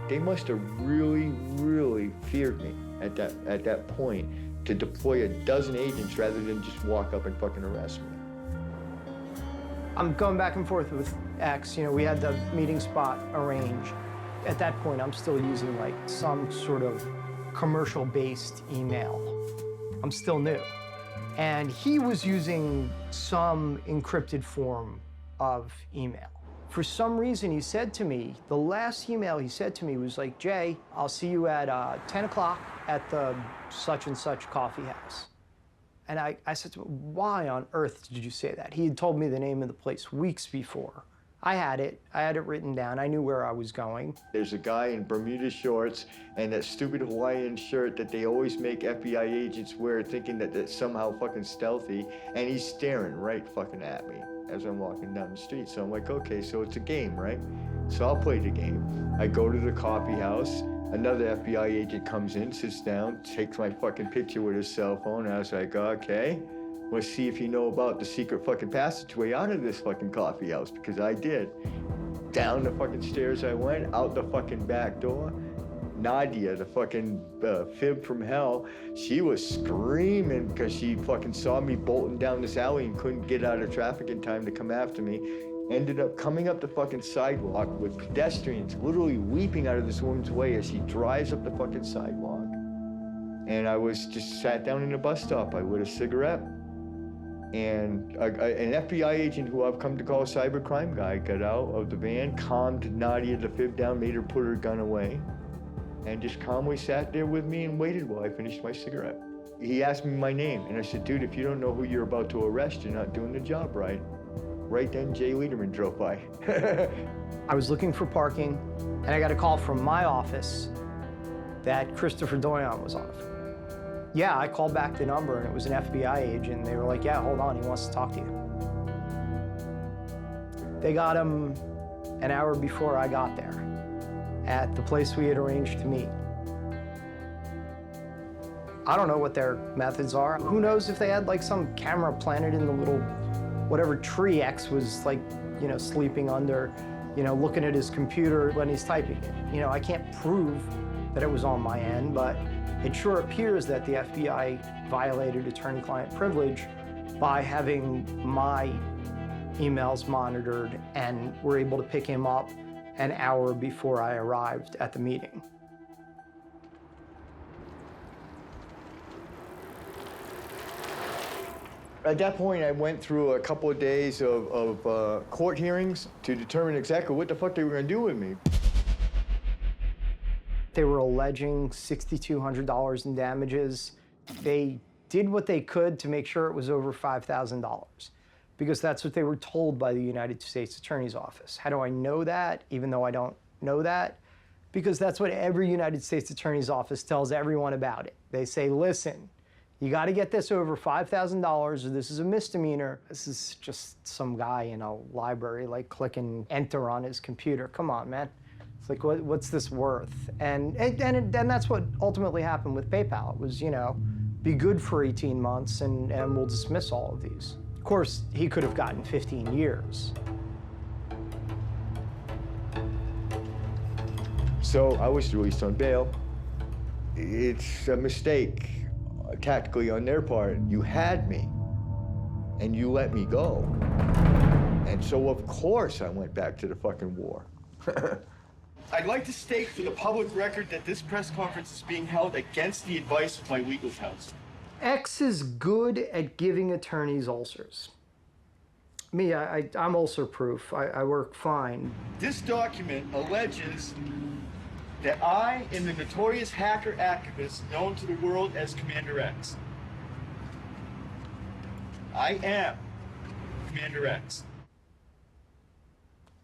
They must have really, really feared me at that point to deploy a dozen agents rather than just walk up and fucking arrest me. I'm going back and forth with X. You know, we had the meeting spot arranged. At that point, I'm still using like some sort of commercial-based email. I'm still new. And he was using some encrypted form of email. For some reason, he said to me, the last email he said to me was like, Jay, I'll see you at 10 o'clock at the such and such coffee house. And I said to him, why on earth did you say that? He had told me the name of the place weeks before. I had it written down. I knew where I was going. There's a guy in Bermuda shorts and that stupid Hawaiian shirt that they always make FBI agents wear, thinking that that's somehow fucking stealthy, and he's staring right fucking at me as I'm walking down the street. So I'm like, okay, so it's a game, right? So I'll play the game. I go to the coffee house. Another FBI agent comes in, sits down, takes my fucking picture with his cell phone. I was like, okay, let's see if you know about the secret fucking passageway out of this fucking coffee house, because I did. Down the fucking stairs I went, out the fucking back door. Nadia, the fucking fib from hell, she was screaming because she fucking saw me bolting down this alley and couldn't get out of traffic in time to come after me. Ended up coming up the fucking sidewalk with pedestrians literally weeping out of this woman's way as she drives up the fucking sidewalk. And I was just sat down in a bus stop. I lit a cigarette. And an FBI agent who I've come to call a cybercrime guy got out of the van, calmed Nadia the fib down, made her put her gun away, and just calmly sat there with me and waited while I finished my cigarette. He asked me my name, and I said, dude, if you don't know who you're about to arrest, you're not doing the job right. Right then, Jay Lederman drove by. I was looking for parking, and I got a call from my office that Christopher Doyon was on the phone. Yeah, I called back the number, and it was an FBI agent. And they were like, yeah, hold on, he wants to talk to you. They got him an hour before I got there at the place we had arranged to meet. I don't know what their methods are. Who knows if they had like some camera planted in the little, whatever tree X was like, you know, sleeping under, you know, looking at his computer when he's typing it. You know, I can't prove that it was on my end, but it sure appears that the FBI violated attorney-client privilege by having my emails monitored and were able to pick him up an hour before I arrived at the meeting. At that point, I went through a couple of days of court hearings to determine exactly what the fuck they were gonna do with me. They were alleging $6,200 in damages. They did what they could to make sure it was over $5,000 because that's what they were told by the United States Attorney's Office. How do I know that, even though I don't know that? Because that's what every United States Attorney's Office tells everyone about it. They say, listen, you got to get this over $5,000 or this is a misdemeanor. This is just some guy in a library like clicking enter on his computer. Come on, man. It's like, what's this worth? And that's what ultimately happened with PayPal. It was, you know, be good for 18 months and we'll dismiss all of these. Of course, he could have gotten 15 years. So I was released on bail. It's a mistake, tactically on their part. You had me, and you let me go. And so of course I went back to the fucking war. I'd like to state for the public record that this press conference is being held against the advice of my legal counsel. X is good at giving attorneys ulcers. Me, I'm ulcer proof. I work fine. This document alleges that I am the notorious hacker activist known to the world as Commander X. I am Commander X.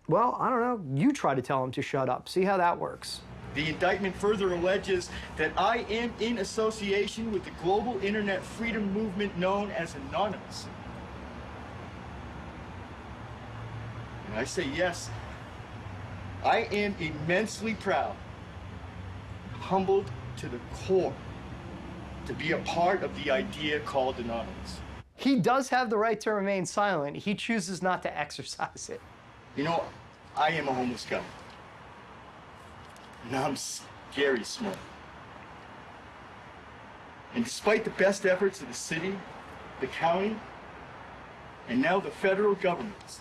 Well, I don't know. You try to tell him to shut up. See how that works. The indictment further alleges that I am in association with the global internet freedom movement known as Anonymous. And I say yes, I am immensely proud, humbled to the core, to be a part of the idea called Anonymous. He does have the right to remain silent. He chooses not to exercise it. You know, I am a homeless guy. And I'm scary smart. And despite the best efforts of the city, the county, and now the federal governments,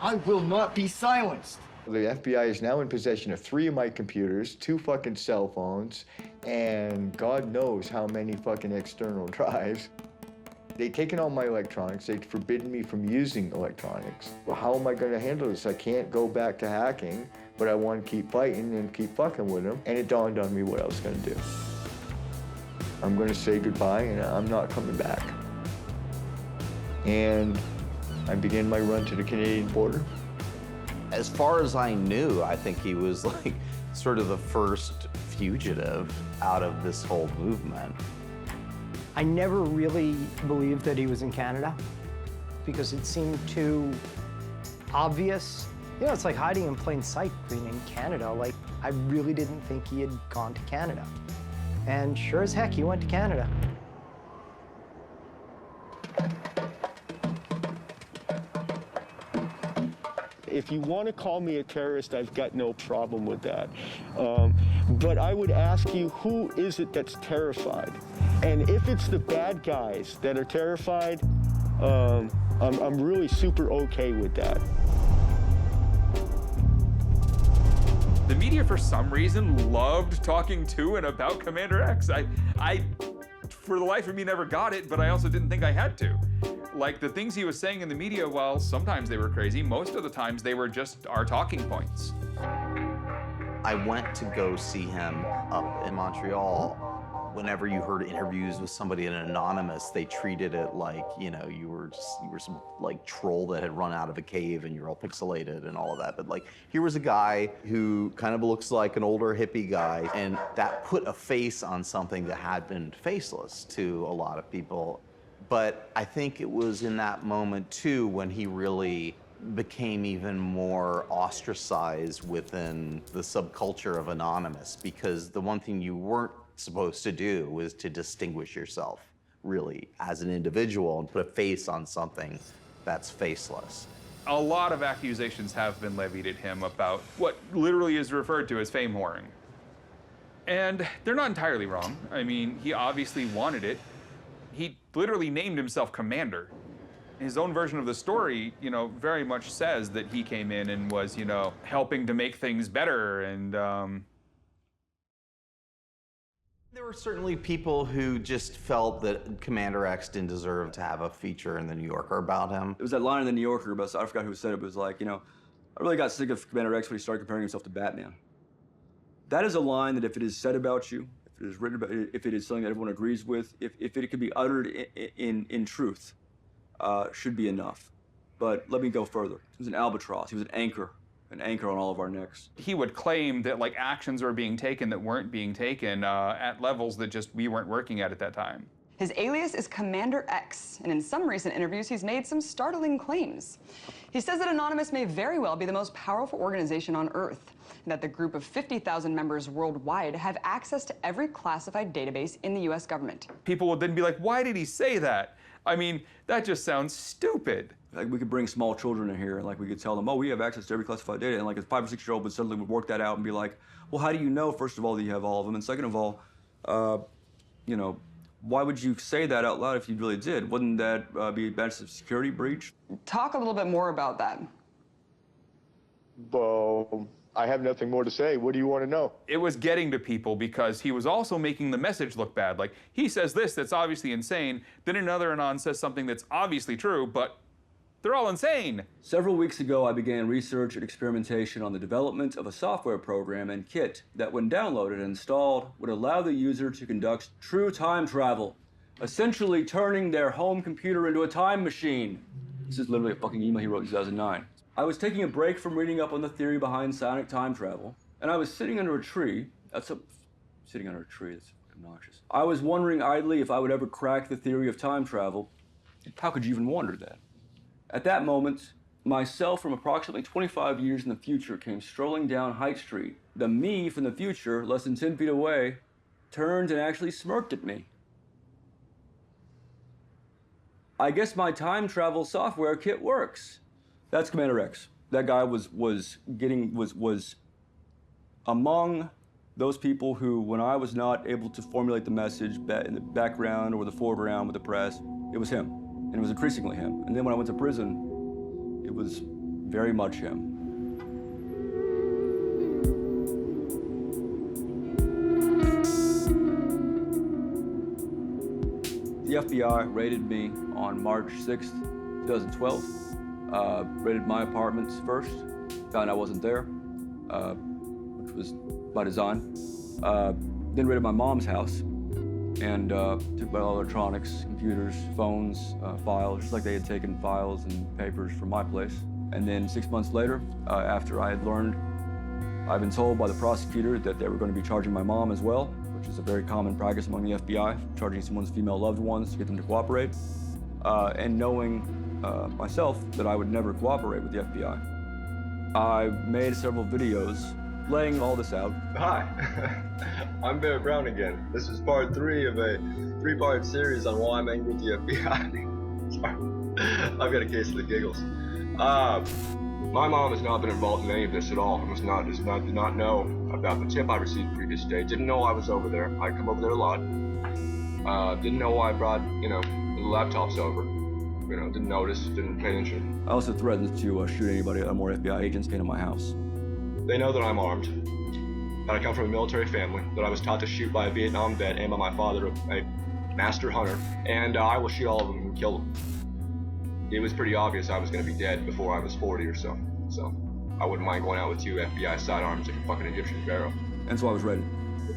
I will not be silenced. The FBI is now in possession of 3 of my computers, 2 fucking cell phones, and God knows how many fucking external drives. They've taken all my electronics. They've forbidden me from using electronics. Well, how am I going to handle this? I can't go back to hacking, but I want to keep fighting and keep fucking with them. And it dawned on me what I was going to do. I'm going to say goodbye, and I'm not coming back. And I began my run to the Canadian border. As far as I knew, I think he was like sort of the first fugitive out of this whole movement. I never really believed that he was in Canada because it seemed too obvious. You know, it's like hiding in plain sight being in Canada. Like, I really didn't think he had gone to Canada. And sure as heck, he went to Canada. if you want to call me a terrorist, I've got no problem with that. But I would ask you, who is it that's terrified? And if it's the bad guys that are terrified, I'm really super okay with that. The media, for some reason, loved talking to and about Commander X. I, for the life of me, never got it, but I also didn't think I had to. Like, the things he was saying in the media, while sometimes they were crazy, most of the times they were just our talking points. I went to go see him up in Montreal. Whenever you heard interviews with somebody in Anonymous, they treated it like, you know, you were some like troll that had run out of a cave and you're all pixelated and all of that. But like, here was a guy who kind of looks like an older hippie guy, and that put a face on something that had been faceless to a lot of people. But I think it was in that moment too when he really became even more ostracized within the subculture of Anonymous, because the one thing you weren't supposed to do was to distinguish yourself really as an individual and put a face on something that's faceless. A lot of accusations have been levied at him about what literally is referred to as fame whoring. And they're not entirely wrong. I mean, he obviously wanted it. He literally named himself Commander. His own version of the story, you know, very much says that he came in and was, you know, helping to make things better and, There were certainly people who just felt that Commander X didn't deserve to have a feature in the New Yorker about him. It was that line in the New Yorker, but I forgot who said it, but it was like, you know, I really got sick of Commander X when he started comparing himself to Batman. That is a line that if it is said about you, if it is written about, if it is something that everyone agrees with, if it could be uttered in truth, should be enough. But let me go further. He was an albatross. He was an anchor on all of our necks. he would claim that like actions were being taken that weren't being taken at levels that just we weren't working at that time. His alias is Commander X, and in some recent interviews, he's made some startling claims. He says that Anonymous may very well be the most powerful organization on Earth, and that the group of 50,000 members worldwide have access to every classified database in the US government. People would then be like, why did he say that? I mean, that just sounds stupid. Like, we could bring small children in here and like we could tell them, oh, we have access to every classified data, and like a 5 or 6 year old would suddenly work that out and be like, well, how do you know, first of all, that you have all of them, and second of all, you know, why would you say that out loud if you really did? Wouldn't that be a massive security breach? Talk a little bit more about that. Well, I have nothing more to say. What do you want to know? It was getting to people because he was also making the message look bad. Like, he says this that's obviously insane, then another Anon says something that's obviously true, but they're all insane. Several weeks ago, I began research and experimentation on the development of a software program and kit that, when downloaded and installed, would allow the user to conduct true time travel, essentially turning their home computer into a time machine. This is literally a fucking email he wrote in 2009. I was taking a break from reading up on the theory behind sonic time travel, and I was sitting under a tree. Sitting under a tree, that's obnoxious. I was wondering idly if I would ever crack the theory of time travel. How could you even wonder that? At that moment, myself from approximately 25 years in the future came strolling down High Street. The me from the future, less than 10 feet away, turned and actually smirked at me. I guess my time travel software kit works. That's Commander X. That guy was among those people who, when I was not able to formulate the message in the background or the foreground with the press, it was him. And it was increasingly him. And then when I went to prison, it was very much him. The FBI raided me on March 6th, 2012. Raided my apartment first, found I wasn't there, which was by design. Then raided my mom's house and took my electronics, computers, phones, files, just like they had taken files and papers from my place. And then 6 months later, after I had learned, I've been told by the prosecutor that they were going to be charging my mom as well, which is a very common practice among the FBI, charging someone's female loved ones to get them to cooperate. And knowing myself that I would never cooperate with the FBI. I made several videos laying all this out. Hi, I'm Bear Brown again. This is part 3 of a 3-part series on why I'm angry with the FBI. Sorry, I've got a case of the giggles. My mom has not been involved in any of this at all. Did not know about the tip I received the previous day. Didn't know I was over there. I come over there a lot. Didn't know why I brought, the laptops over. Didn't notice, didn't pay attention. I also threatened to shoot anybody or more FBI agents came to my house. They know that I'm armed, that I come from a military family, that I was taught to shoot by a Vietnam vet and by my father, a master hunter, and I will shoot all of them and kill them. It was pretty obvious I was going to be dead before I was 40 or so. So I wouldn't mind going out with 2 FBI sidearms like a fucking Egyptian pharaoh. And so I was ready.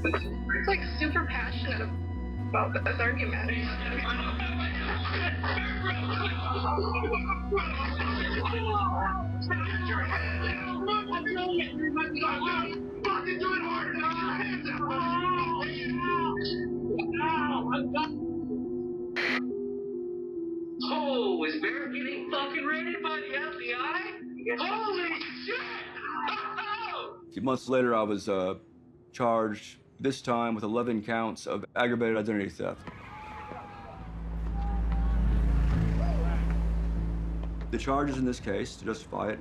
It's like super passionate about this argument. Oh, is Barrett getting fucking raided by the FBI? Holy shit! A few months later, I was charged, this time with 11 counts of aggravated identity theft. The charges in this case, to justify it,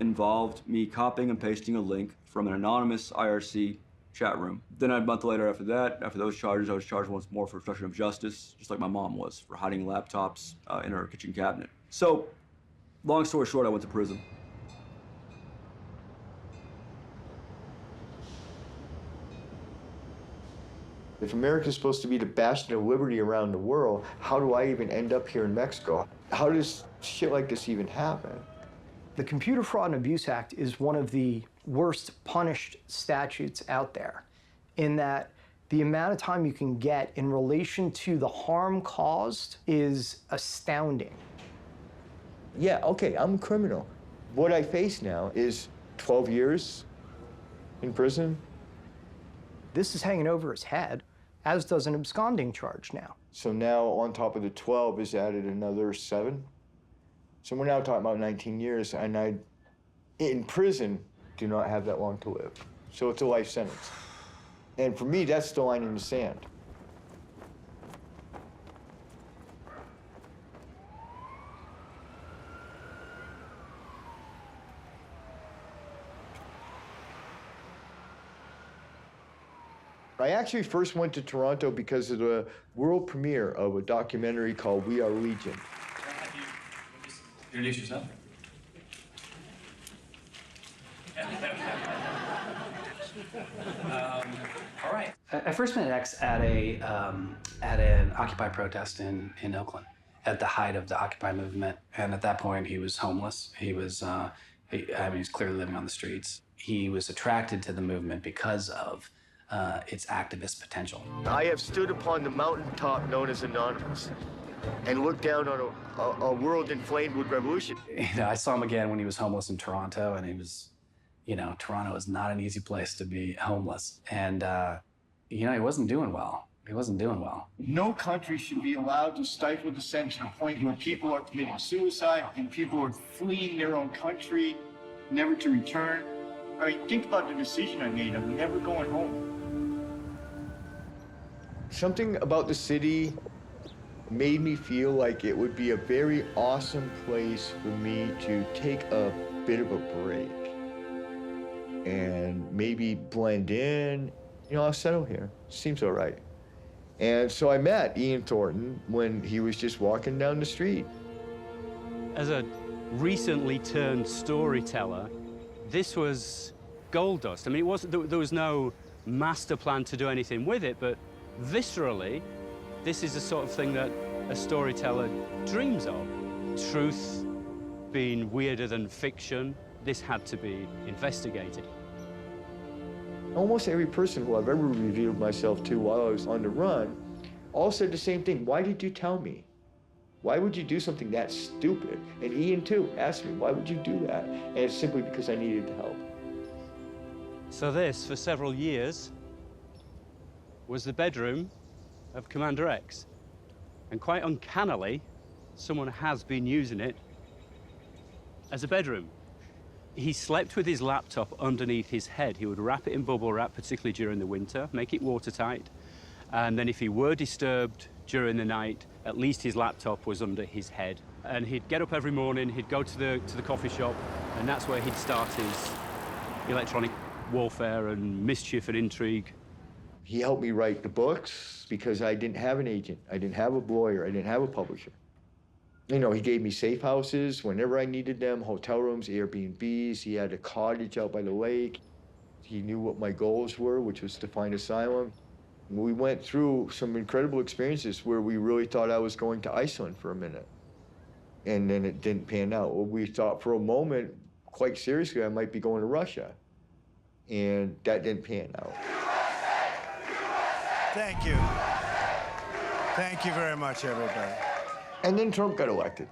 involved me copying and pasting a link from an anonymous IRC chat room. Then a month later after that, after those charges, I was charged once more for obstruction of justice, just like my mom was, for hiding laptops in her kitchen cabinet. So, long story short, I went to prison. If America is supposed to be the bastion of liberty around the world, how do I even end up here in Mexico? How does shit like this even happen? The Computer Fraud and Abuse Act is one of the worst punished statutes out there, in that the amount of time you can get in relation to the harm caused is astounding. Yeah, okay, I'm a criminal. What I face now is 12 years in prison. This is hanging over his head, as does an absconding charge now. So now on top of the 12 is added another 7. So we're now talking about 19 years, and I, in prison, do not have that long to live. So it's a life sentence. And for me, that's the line in the sand. I actually first went to Toronto because of the world premiere of a documentary called We Are Legion. Introduce yourself. All right. I first met X at an Occupy protest in Oakland at the height of the Occupy movement, and at that point he was homeless. He was he's clearly living on the streets. He was attracted to the movement because of its activist potential. I have stood upon the mountaintop known as Anonymous and looked down on a world inflamed with revolution. I saw him again when he was homeless in Toronto, and he was, Toronto is not an easy place to be homeless. And, he wasn't doing well. He wasn't doing well. No country should be allowed to stifle dissent to the point where people are committing suicide and people are fleeing their own country, never to return. I mean, think about the decision I made. I'm never going home. Something about the city made me feel like it would be a very awesome place for me to take a bit of a break and maybe blend in. I'll settle here. Seems all right. And so I met Ian Thornton when he was just walking down the street. As a recently turned storyteller, this was gold dust. I mean, there was no master plan to do anything with it, but viscerally, this is the sort of thing that a storyteller dreams of. Truth being weirder than fiction, this had to be investigated. Almost every person who I've ever revealed myself to while I was on the run all said the same thing. Why did you tell me? Why would you do something that stupid? And Ian, too, asked me, why would you do that? And it's simply because I needed help. So this, for several years, was the bedroom of Commander X. And quite uncannily, someone has been using it as a bedroom. He slept with his laptop underneath his head. He would wrap it in bubble wrap, particularly during the winter, make it watertight. And then if he were disturbed during the night, at least his laptop was under his head And he'd get up every morning, he'd go to the coffee shop, and that's where he'd start his electronic warfare and mischief and intrigue. He helped me write the books because I didn't have an agent. I didn't have a lawyer. I didn't have a publisher. You know, he gave me safe houses whenever I needed them, hotel rooms, Airbnbs. He had a cottage out by the lake. He knew what my goals were, which was to find Asylum. We went through some incredible experiences where we really thought I was going to Iceland for a minute. And then it didn't pan out. We thought for a moment, quite seriously, I might be going to Russia. And that didn't pan out. Thank you. Thank you very much, everybody. And then Trump got elected.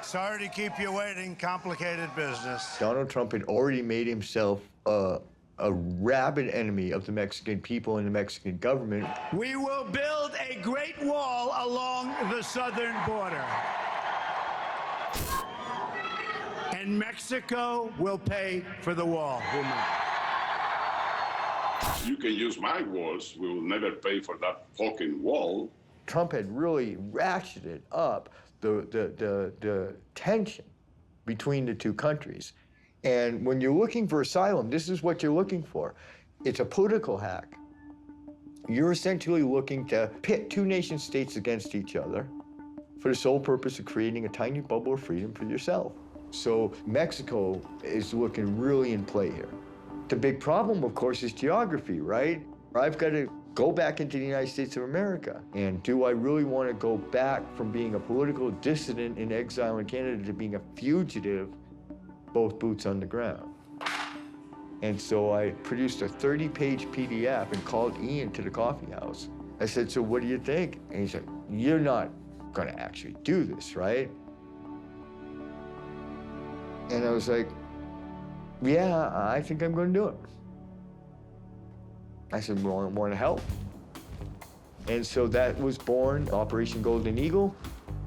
Sorry to keep you waiting. Complicated business. Donald Trump had already made himself a rabid enemy of the Mexican people and the Mexican government. We will build a great wall along the southern border. And Mexico will pay for the wall. You can use my walls. We will never pay for that fucking wall. Trump had really ratcheted up the tension between the two countries. And when you're looking for asylum, this is what you're looking for. It's a political hack. You're essentially looking to pit two nation states against each other for the sole purpose of creating a tiny bubble of freedom for yourself. So Mexico is looking really in play here. The big problem, of course, is geography, right? I've got to go back into the United States of America. And do I really want to go back from being a political dissident in exile in Canada to being a fugitive, both boots on the ground? And so I produced a 30-page PDF and called Ian to the coffee house. I said, so what do you think? And he said, you're not going to actually do this, right? And I was like, yeah, I think I'm going to do it. I said, well, I want to help. And so that was born Operation Golden Eagle.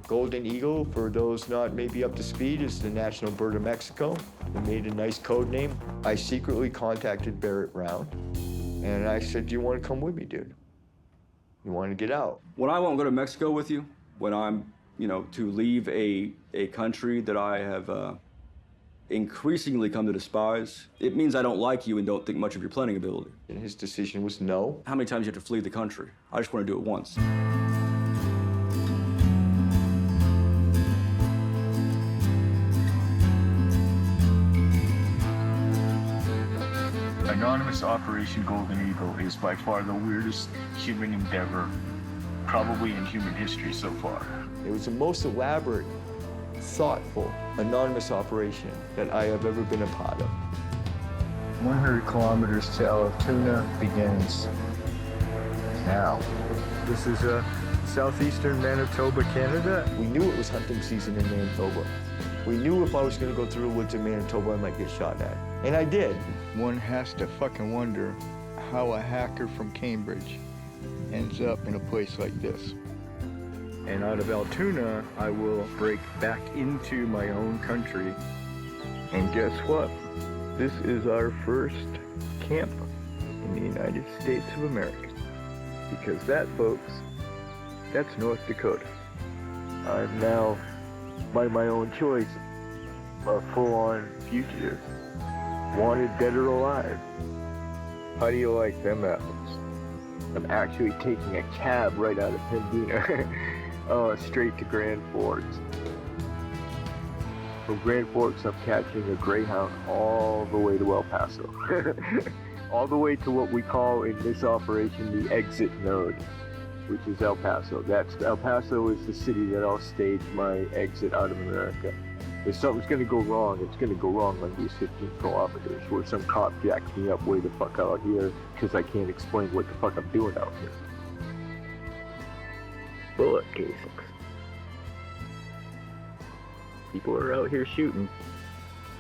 Golden Eagle, for those not maybe up to speed, is the national bird of Mexico. They made a nice code name. I secretly contacted Barrett Brown, and I said, do you want to come with me, dude? You want to get out? When I won't go to Mexico with you, when I'm, to leave a country that I have increasingly come to despise, it means I don't like you and don't think much of your planning ability. And his decision was no. How many times do you have to flee the country? I just want to do it once. Anonymous Operation Golden Eagle is by far the weirdest human endeavor, probably in human history so far. It was the most elaborate, thoughtful, anonymous operation that I have ever been a part of. 100 kilometers to Altoona begins now. This is southeastern Manitoba, Canada. We knew it was hunting season in Manitoba. We knew if I was going to go through the woods in Manitoba, I might get shot at. And I did. One has to fucking wonder how a hacker from Cambridge ends up in a place like this. And out of Altoona, I will break back into my own country. And guess what? This is our first camp in the United States of America. Because that, folks, that's North Dakota. I'm now, by my own choice, a full-on fugitive. Wanted dead or alive. How do you like them apples? I'm actually taking a cab right out of Pembina. Straight to Grand Forks. From Grand Forks, I'm catching a Greyhound all the way to El Paso. All the way to what we call in this operation the exit node, which is El Paso. El Paso is the city that I'll stage my exit out of America. If something's gonna go wrong, it's gonna go wrong on these 15 kilometers, where some cop jacks me up way the fuck out here because I can't explain what the fuck I'm doing out here. Bullet casings. People are out here shooting.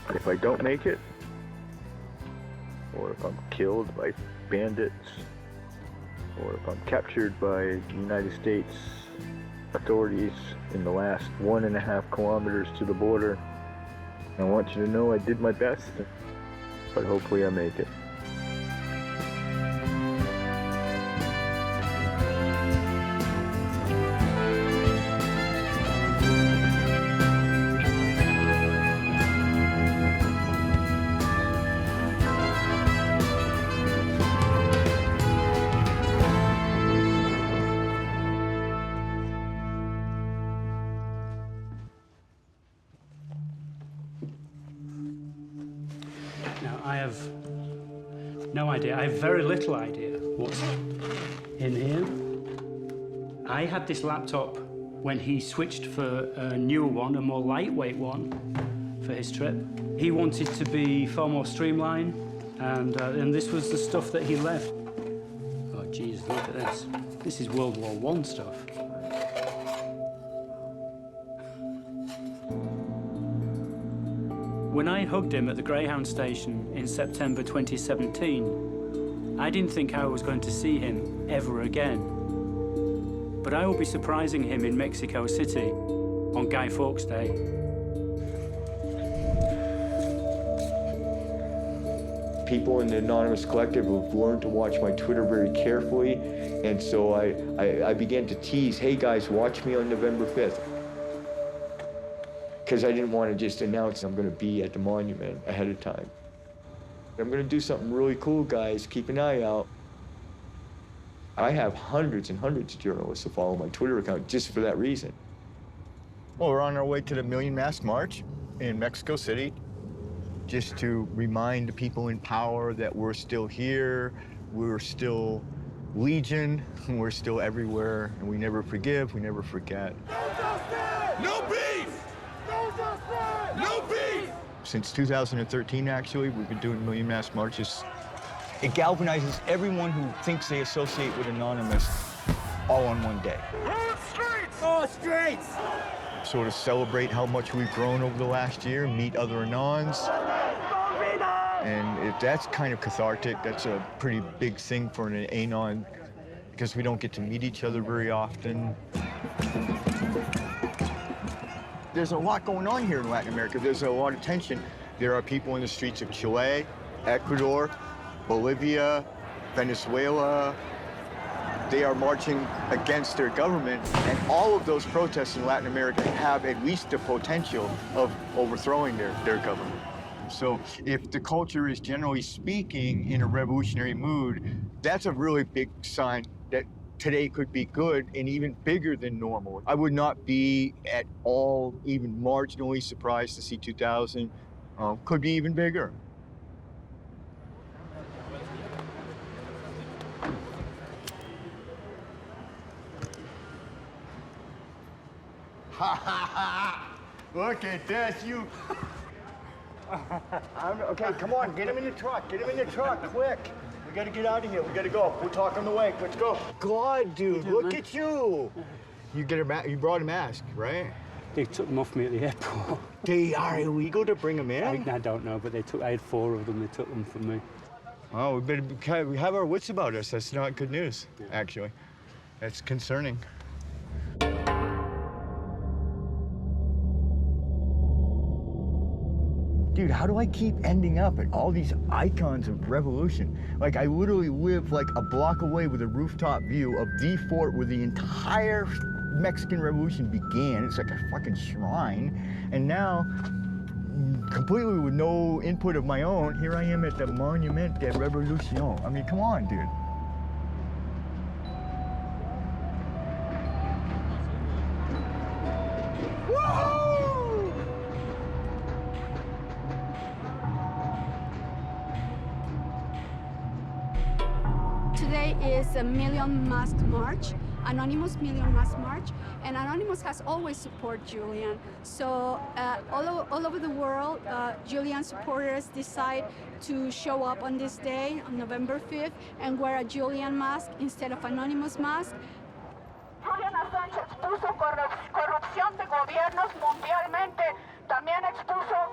But if I don't make it, or if I'm killed by bandits, or if I'm captured by the United States authorities in the last 1.5 kilometers to the border, I want you to know I did my best, but hopefully I make it. have no idea. I have very little idea what's in here. I had this laptop when he switched for a newer one, a more lightweight one for his trip. He wanted to be far more streamlined, and this was the stuff that he left. Oh, geez, look at this. This is World War I stuff. When I hugged him at the Greyhound station in September 2017, I didn't think I was going to see him ever again. But I will be surprising him in Mexico City on Guy Fawkes Day. People in the Anonymous Collective have learned to watch my Twitter very carefully, and so I began to tease, hey guys, watch me on November 5th. Because I didn't want to just announce I'm going to be at the monument ahead of time. I'm going to do something really cool, guys. Keep an eye out. I have hundreds and hundreds of journalists who follow my Twitter account just for that reason. Well, we're on our way to the Million Mask March in Mexico City, just to remind the people in power that we're still here, we're still Legion, we're still everywhere, and we never forgive, we never forget. No beef! No beef! Since 2013, actually, we've been doing Million Mask Marches. It galvanizes everyone who thinks they associate with Anonymous all on one day. Oh, streets! Sort of celebrate how much we've grown over the last year, meet other Anons. And that's kind of cathartic. That's a pretty big thing for an Anon, because we don't get to meet each other very often. There's a lot going on here in Latin America. There's a lot of tension. There are people in the streets of Chile, Ecuador, Bolivia, Venezuela. They are marching against their government, and all of those protests in Latin America have at least the potential of overthrowing their government. So if the culture is, generally speaking, in a revolutionary mood, that's a really big sign that today could be good and even bigger than normal. I would not be at all even marginally surprised to see 2000. Could be even bigger. Ha ha ha! Look at this, you. Okay, come on, get him in the truck. Get him in the truck, quick. We gotta get out of here. We gotta go. We'll talk on the way. Let's go. God, dude, look at you. You brought a mask, right? They took them off me at the airport. They are illegal to bring them in? I don't know, but I had 4 of them. They took them from me. Oh, we have our wits about us. That's not good news, actually. That's concerning. Dude, how do I keep ending up at all these icons of revolution? Like, I literally live like a block away with a rooftop view of the fort where the entire Mexican Revolution began. It's like a fucking shrine. And now, completely with no input of my own, here I am at the Monument de Revolution. I mean, come on, dude. Today is a Million Mask March, Anonymous Million Mask March, and Anonymous has always supported Julian. So all over the world, Julian supporters decide to show up on this day, on November 5th, and wear a Julian mask instead of Anonymous mask. Julian Assange expuso corrupción de gobiernos mundialmente, también expuso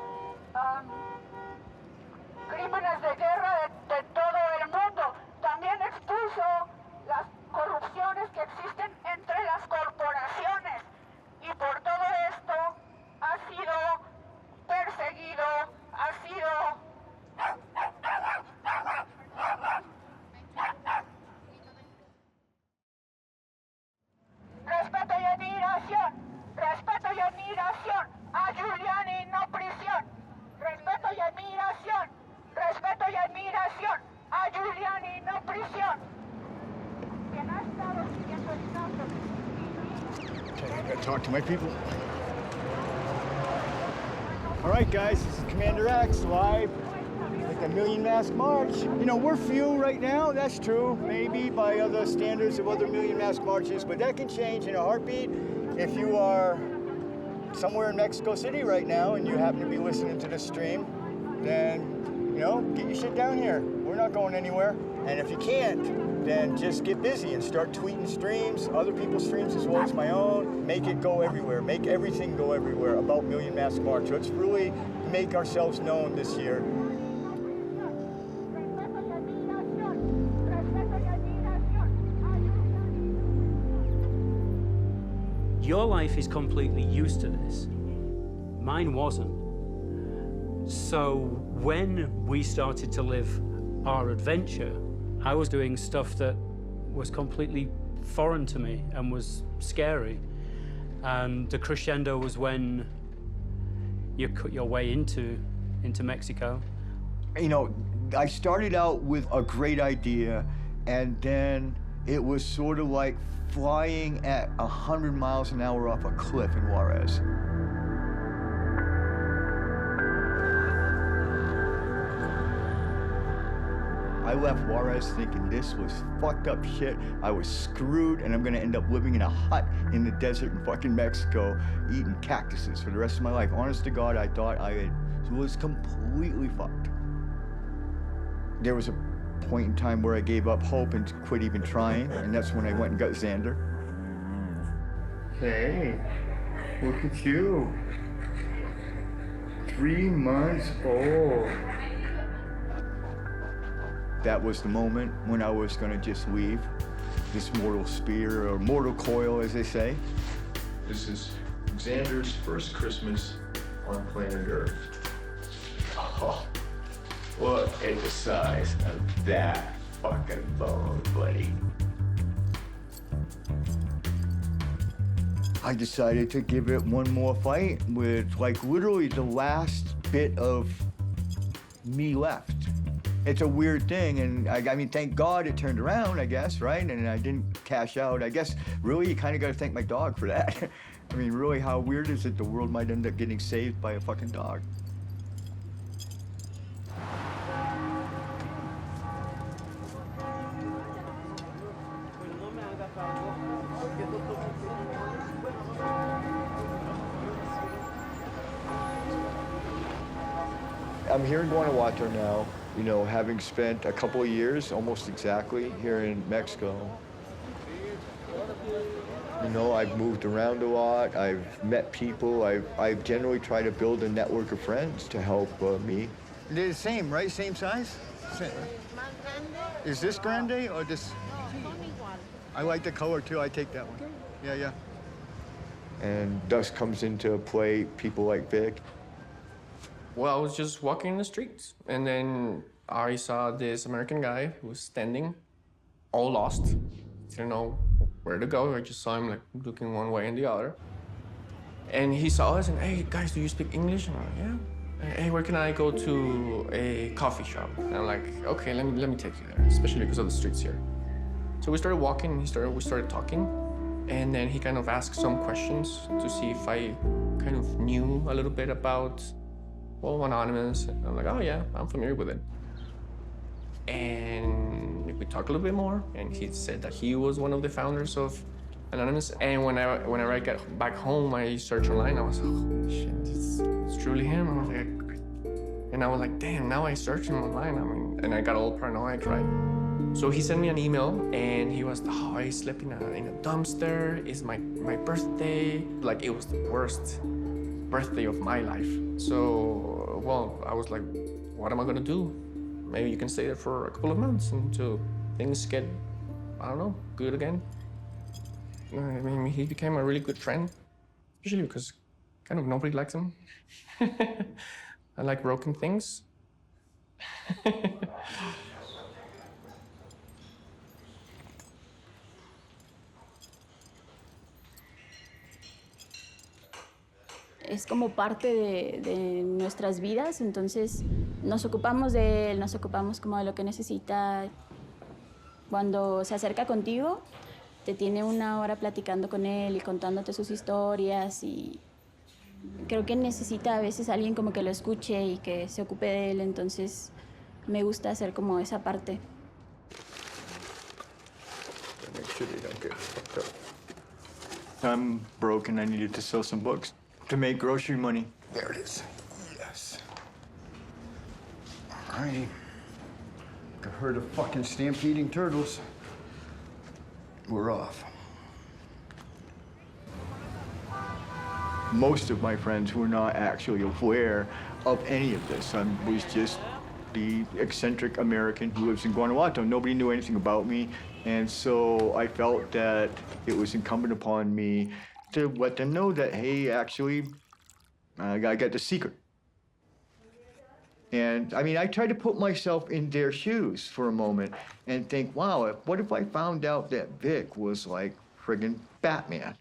crímenes de guerra de todo el mundo. También expuso las corrupciones que existen entre las corporaciones y por todo esto ha sido perseguido, ha sido... Respeto y admiración a Julian y no prisión. Respeto y admiración a Julian y no prisión. Quien ha estado siguiendo el caso. Okay, I gotta talk to my people. All right, guys, this is Commander X live at the Million Mask March. You know, we're few right now, that's true, maybe by other standards of other Million Mask Marches, but that can change in a heartbeat. If you are somewhere in Mexico City right now and you happen to be listening to this stream, then, you know, get your shit down here. We're not going anywhere. And if you can't, then just get busy and start tweeting streams, other people's streams as well as my own. Make it go everywhere. Make everything go everywhere about Million Mask March. Let's really make ourselves known this year. Your life is completely used to this. Mine wasn't. So when we started to live our adventure, I was doing stuff that was completely foreign to me and was scary. And the crescendo was when you cut your way into Mexico. You know, I started out with a great idea, and then it was sort of like flying at 100 miles an hour off a cliff in Juarez. I left Juarez thinking this was fucked up shit. I was screwed, and I'm gonna end up living in a hut in the desert in fucking Mexico, eating cactuses for the rest of my life. Honest to God, I thought was completely fucked. There was a point in time where I gave up hope and quit even trying, and that's when I went and got Xander. Hey, look at you. 3 months old. That was the moment when I was gonna just leave this mortal spear, or mortal coil, as they say. This is Xander's first Christmas on planet Earth. Oh, look at the size of that fucking bone, buddy. I decided to give it one more fight with, like, literally the last bit of me left. It's a weird thing, and I mean, thank God it turned around, I guess, right? And I didn't cash out. I guess, really, you kind of got to thank my dog for that. I mean, really, how weird is it the world might end up getting saved by a fucking dog? I'm here in Guanajuato now, you know, having spent a couple of years, almost exactly, here in Mexico. You know, I've moved around a lot, I've met people, I've generally tried to build a network of friends to help me. They're the same, right? Same size? Same. Is this grande or this? I like the color too, I take that one. Yeah, yeah. And thus comes into play people like Vic. Well, I was just walking in the streets, and then I saw this American guy who was standing, all lost. Didn't know where to go. I just saw him like looking one way and the other. And he saw us and, hey, guys, do you speak English? And I'm like, yeah. Hey, where can I go to a coffee shop? And I'm like, okay, let me take you there, especially because of the streets here. So we started walking, and we started talking. And then he kind of asked some questions to see if I kind of knew a little bit about, well, Anonymous. And I'm like, oh yeah, I'm familiar with it. And we talked a little bit more, and he said that he was one of the founders of Anonymous. And whenever I got back home, I searched online. I was, oh shit, it's truly him. And I was like, damn, now I search him online. I mean, and I got all paranoid, right? So he sent me an email, and he was, oh, I slept in a dumpster. It's my birthday. Like, it was the worst birthday of my life. So, well, I was like, what am I gonna do? Maybe you can stay there for a couple of months until things get, I don't know, good again. I mean, he became a really good friend, especially because kind of nobody likes him. I like broken things. Es como parte de nuestras vidas, entonces nos ocupamos de él, nos ocupamos como de lo que necesita. Cuando se acerca contigo, te tiene una hora platicando con él y contándote sus historias, y creo que necesita a veces alguien como que lo escuche y que se ocupe de él, entonces me gusta hacer como esa parte. Make sure they don't get fucked up. I'm broke and I needed to sell some books to make grocery money. There it is. Yes. All righty. A herd of fucking stampeding turtles. We're off. Most of my friends were not actually aware of any of this. I was just the eccentric American who lives in Guanajuato. Nobody knew anything about me, and so I felt that it was incumbent upon me to let them know that, hey, actually, I got the secret. And I mean, I tried to put myself in their shoes for a moment and think, wow, what if I found out that Vic was like friggin' Batman?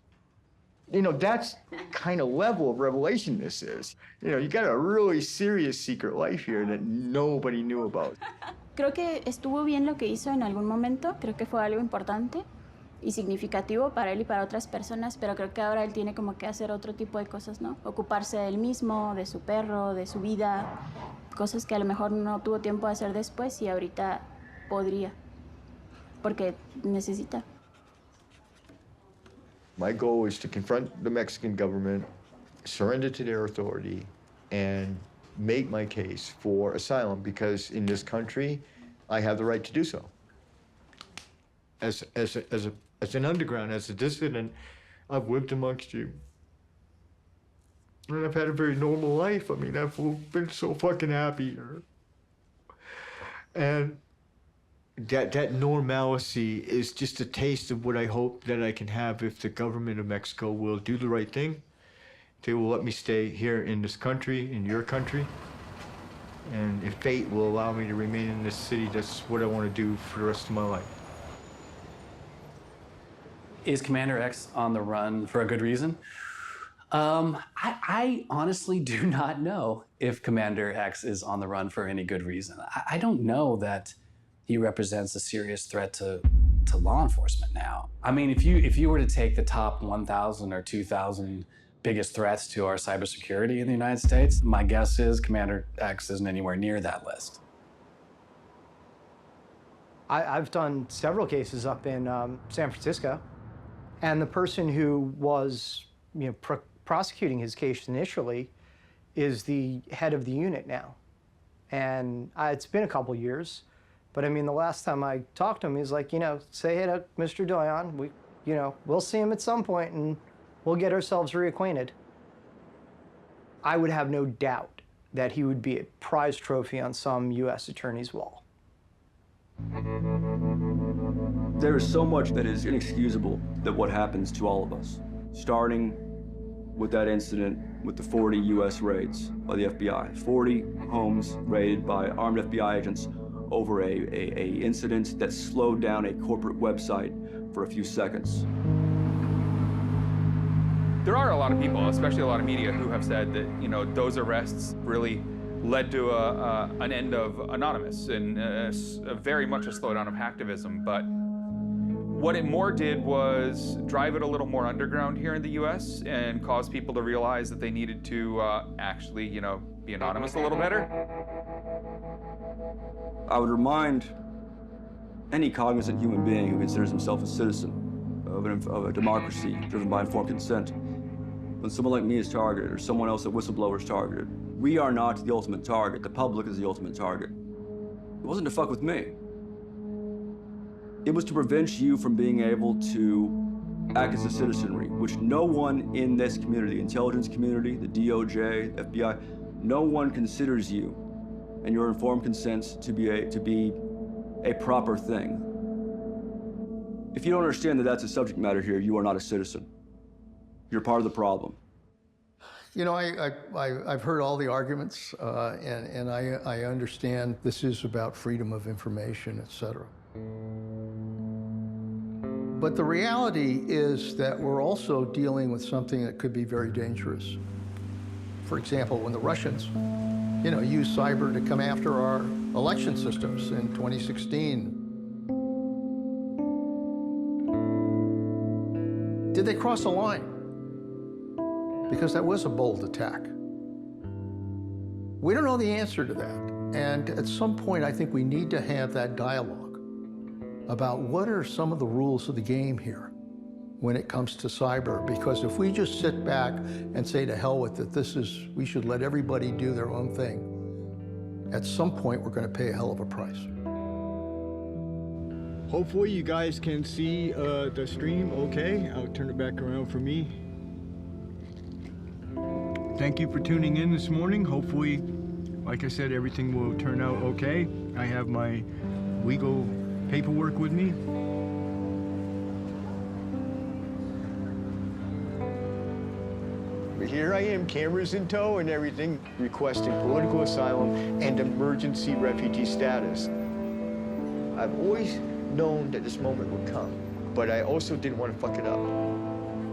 You know, that's the kind of level of revelation this is. You know, you got a really serious secret life here that nobody knew about. Creo que estuvo bien lo que hizo en algún momento, creo que fue algo importante y significativo para él y para otras personas, pero creo que ahora él tiene como que hacer otro tipo de cosas, ¿no? Ocuparse de él mismo, de su perro, de su vida, cosas que a lo mejor no tuvo tiempo de hacer después y ahorita podría, porque necesita. My goal is to confront the Mexican government, surrender to their authority, and make my case for asylum, because in this country, I have the right to do so. As an underground, as a dissident, I've lived amongst you. And I've had a very normal life. I mean, I've been so fucking happy here. And that normalcy is just a taste of what I hope that I can have if the government of Mexico will do the right thing. They will let me stay here in this country, in your country. And if fate will allow me to remain in this city, that's what I want to do for the rest of my life. Is Commander X on the run for a good reason? I honestly do not know if Commander X is on the run for any good reason. I don't know that he represents a serious threat to law enforcement now. I mean, if you were to take the top 1,000 or 2,000 biggest threats to our cybersecurity in the United States, my guess is Commander X isn't anywhere near that list. I've done several cases up in San Francisco, and the person who was, prosecuting his case initially is the head of the unit now. And it's been a couple years, but I mean, the last time I talked to him, he's like, say hey to Mr. Doyon, we'll see him at some point and we'll get ourselves reacquainted. I would have no doubt that he would be a prize trophy on some U.S. attorney's wall. There is so much that is inexcusable that what happens to all of us, starting with that incident with the 40 U.S. raids by the FBI. 40 homes raided by armed FBI agents over a incident that slowed down a corporate website for a few seconds. There are a lot of people, especially a lot of media, who have said that those arrests really led to an end of Anonymous and very much a slowdown of hacktivism. But what it more did was drive it a little more underground here in the U.S. and cause people to realize that they needed to actually, be anonymous a little better. I would remind any cognizant human being who considers himself a citizen of a democracy driven by informed consent, when someone like me is targeted or someone else, a whistleblower, is targeted, we are not the ultimate target. The public is the ultimate target. It wasn't to fuck with me. It was to prevent you from being able to act as a citizenry, which no one in this community, the intelligence community, the DOJ, FBI, no one considers you and your informed consents to be a proper thing. If you don't understand that that's a subject matter here, you are not a citizen. You're part of the problem. I've heard all the arguments, and I understand this is about freedom of information, et cetera. But the reality is that we're also dealing with something that could be very dangerous. For example, when the Russians, used cyber to come after our election systems in 2016. Did they cross a line? Because that was a bold attack. We don't know the answer to that. And at some point, I think we need to have that dialogue about what are some of the rules of the game here when it comes to cyber. Because if we just sit back and say to hell with it, we should let everybody do their own thing, at some point we're going to pay a hell of a price. Hopefully you guys can see the stream okay. I'll turn it back around for me. Thank you for tuning in this morning. Hopefully, like I said, everything will turn out okay. I have my legal paperwork with me. Here I am, cameras in tow and everything, requesting political asylum and emergency refugee status. I've always known that this moment would come, but I also didn't want to fuck it up.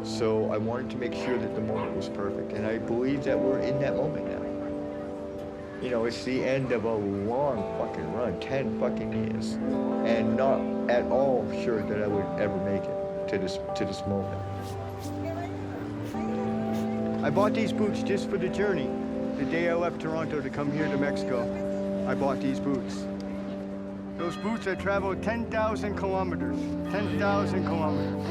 So I wanted to make sure that the moment was perfect, and I believe that we're in that moment now. You know, it's the end of a long fucking run, 10 fucking years, and not at all sure that I would ever make it to this moment. I bought these boots just for the journey. The day I left Toronto to come here to Mexico, I bought these boots. Those boots I traveled 10,000 kilometers. 10,000 kilometers.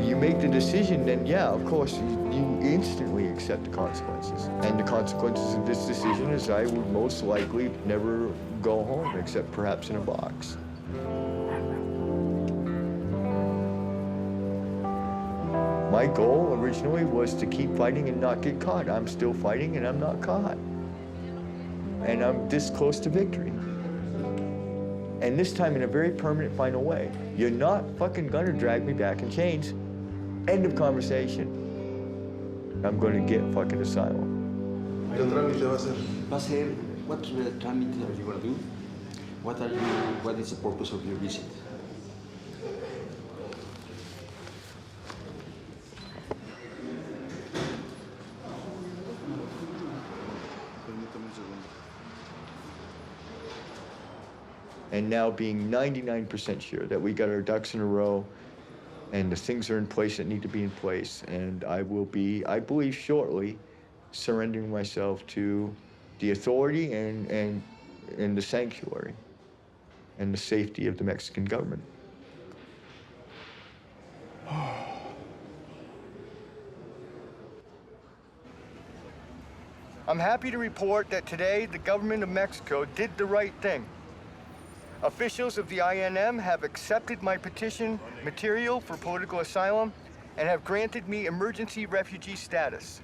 You make the decision, then yeah, of course, you instantly accept the consequences. And the consequences of this decision is I would most likely never go home, except perhaps in a box. My goal originally was to keep fighting and not get caught. I'm still fighting and I'm not caught. And I'm this close to victory. And this time in a very permanent, final way. You're not fucking gonna drag me back in chains. End of conversation. I'm gonna get fucking asylum. What trámite are you gonna do? What is the purpose of your visit? And now being 99% sure that we got our ducks in a row and the things are in place that need to be in place. And I will be, I believe shortly, surrendering myself to the authority and the sanctuary and the safety of the Mexican government. I'm happy to report that today the government of Mexico did the right thing. Officials of the INM have accepted my petition material for political asylum and have granted me emergency refugee status.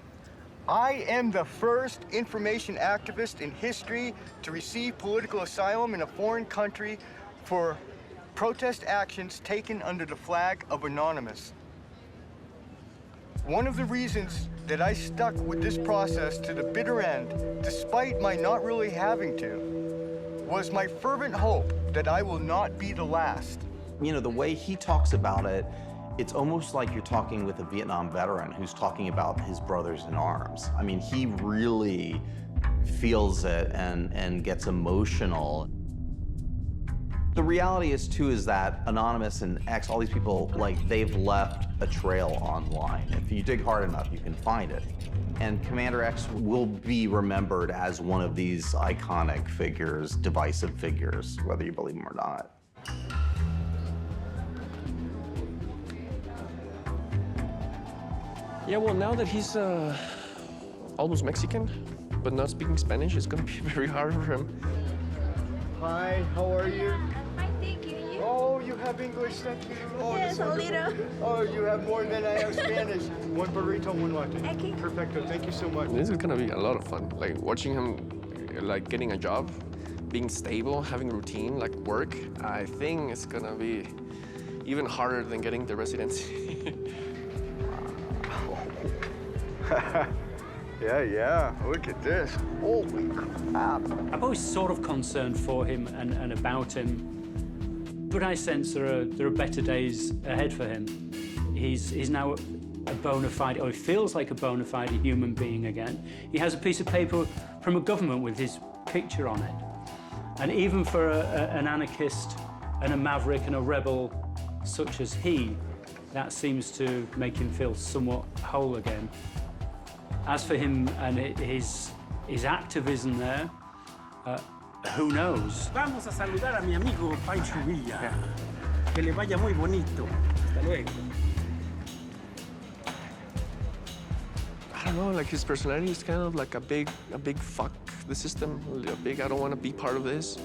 I am the first information activist in history to receive political asylum in a foreign country for protest actions taken under the flag of Anonymous. One of the reasons that I stuck with this process to the bitter end, despite my not really having to, was my fervent hope that I will not be the last. You know, the way he talks about it, it's almost like you're talking with a Vietnam veteran who's talking about his brothers in arms. I mean, he really feels it and gets emotional. The reality is, too, is that Anonymous and X, all these people, like, they've left a trail online. If you dig hard enough, you can find it. And Commander X will be remembered as one of these iconic figures, divisive figures, whether you believe him or not. Yeah, well, now that he's almost Mexican, but not speaking Spanish, it's gonna be very hard for him. Hi, how are you? I'm fine, thank you. You? Oh, you have English, thank you. Oh, Yes, a little. Oh, you have more than I have Spanish. One burrito, one latte. Okay. Perfecto, thank you so much. This is gonna be a lot of fun. Like watching him, like getting a job, being stable, having routine, like work. I think it's gonna be even harder than getting the residency. Yeah, look at this. Holy crap. I'm always sort of concerned for him and about him, but I sense there are better days ahead for him. He's now a bona fide, or he feels like a bona fide human being again. He has a piece of paper from a government with his picture on it. And even for an anarchist and a maverick and a rebel such as he, that seems to make him feel somewhat whole again. As for him and his Is activism there? Who knows? Vamos a saludar a mi amigo Pancho Villa. Que le vaya muy bonito. Hasta luego. I don't know, like his personality is kind of like a big fuck the system, a big I don't want to be part of this.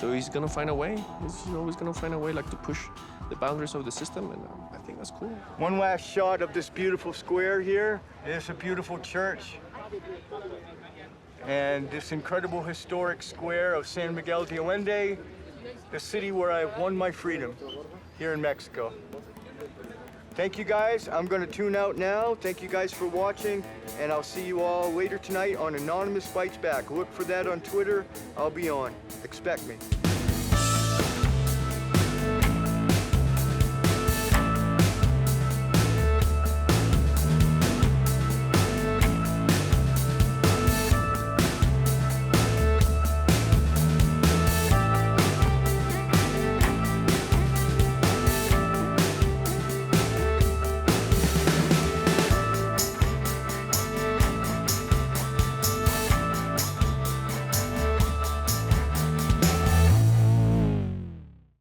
So he's gonna find a way. He's always gonna find a way like to push the boundaries of the system, and I think that's cool. One last shot of this beautiful square here. It's a beautiful church. And this incredible historic square of San Miguel de Allende, the city where I won my freedom here in Mexico. Thank you guys. I'm gonna tune out now. Thank you guys for watching, and I'll see you all later tonight on Anonymous Fights Back. Look for that on Twitter. I'll be on. Expect me.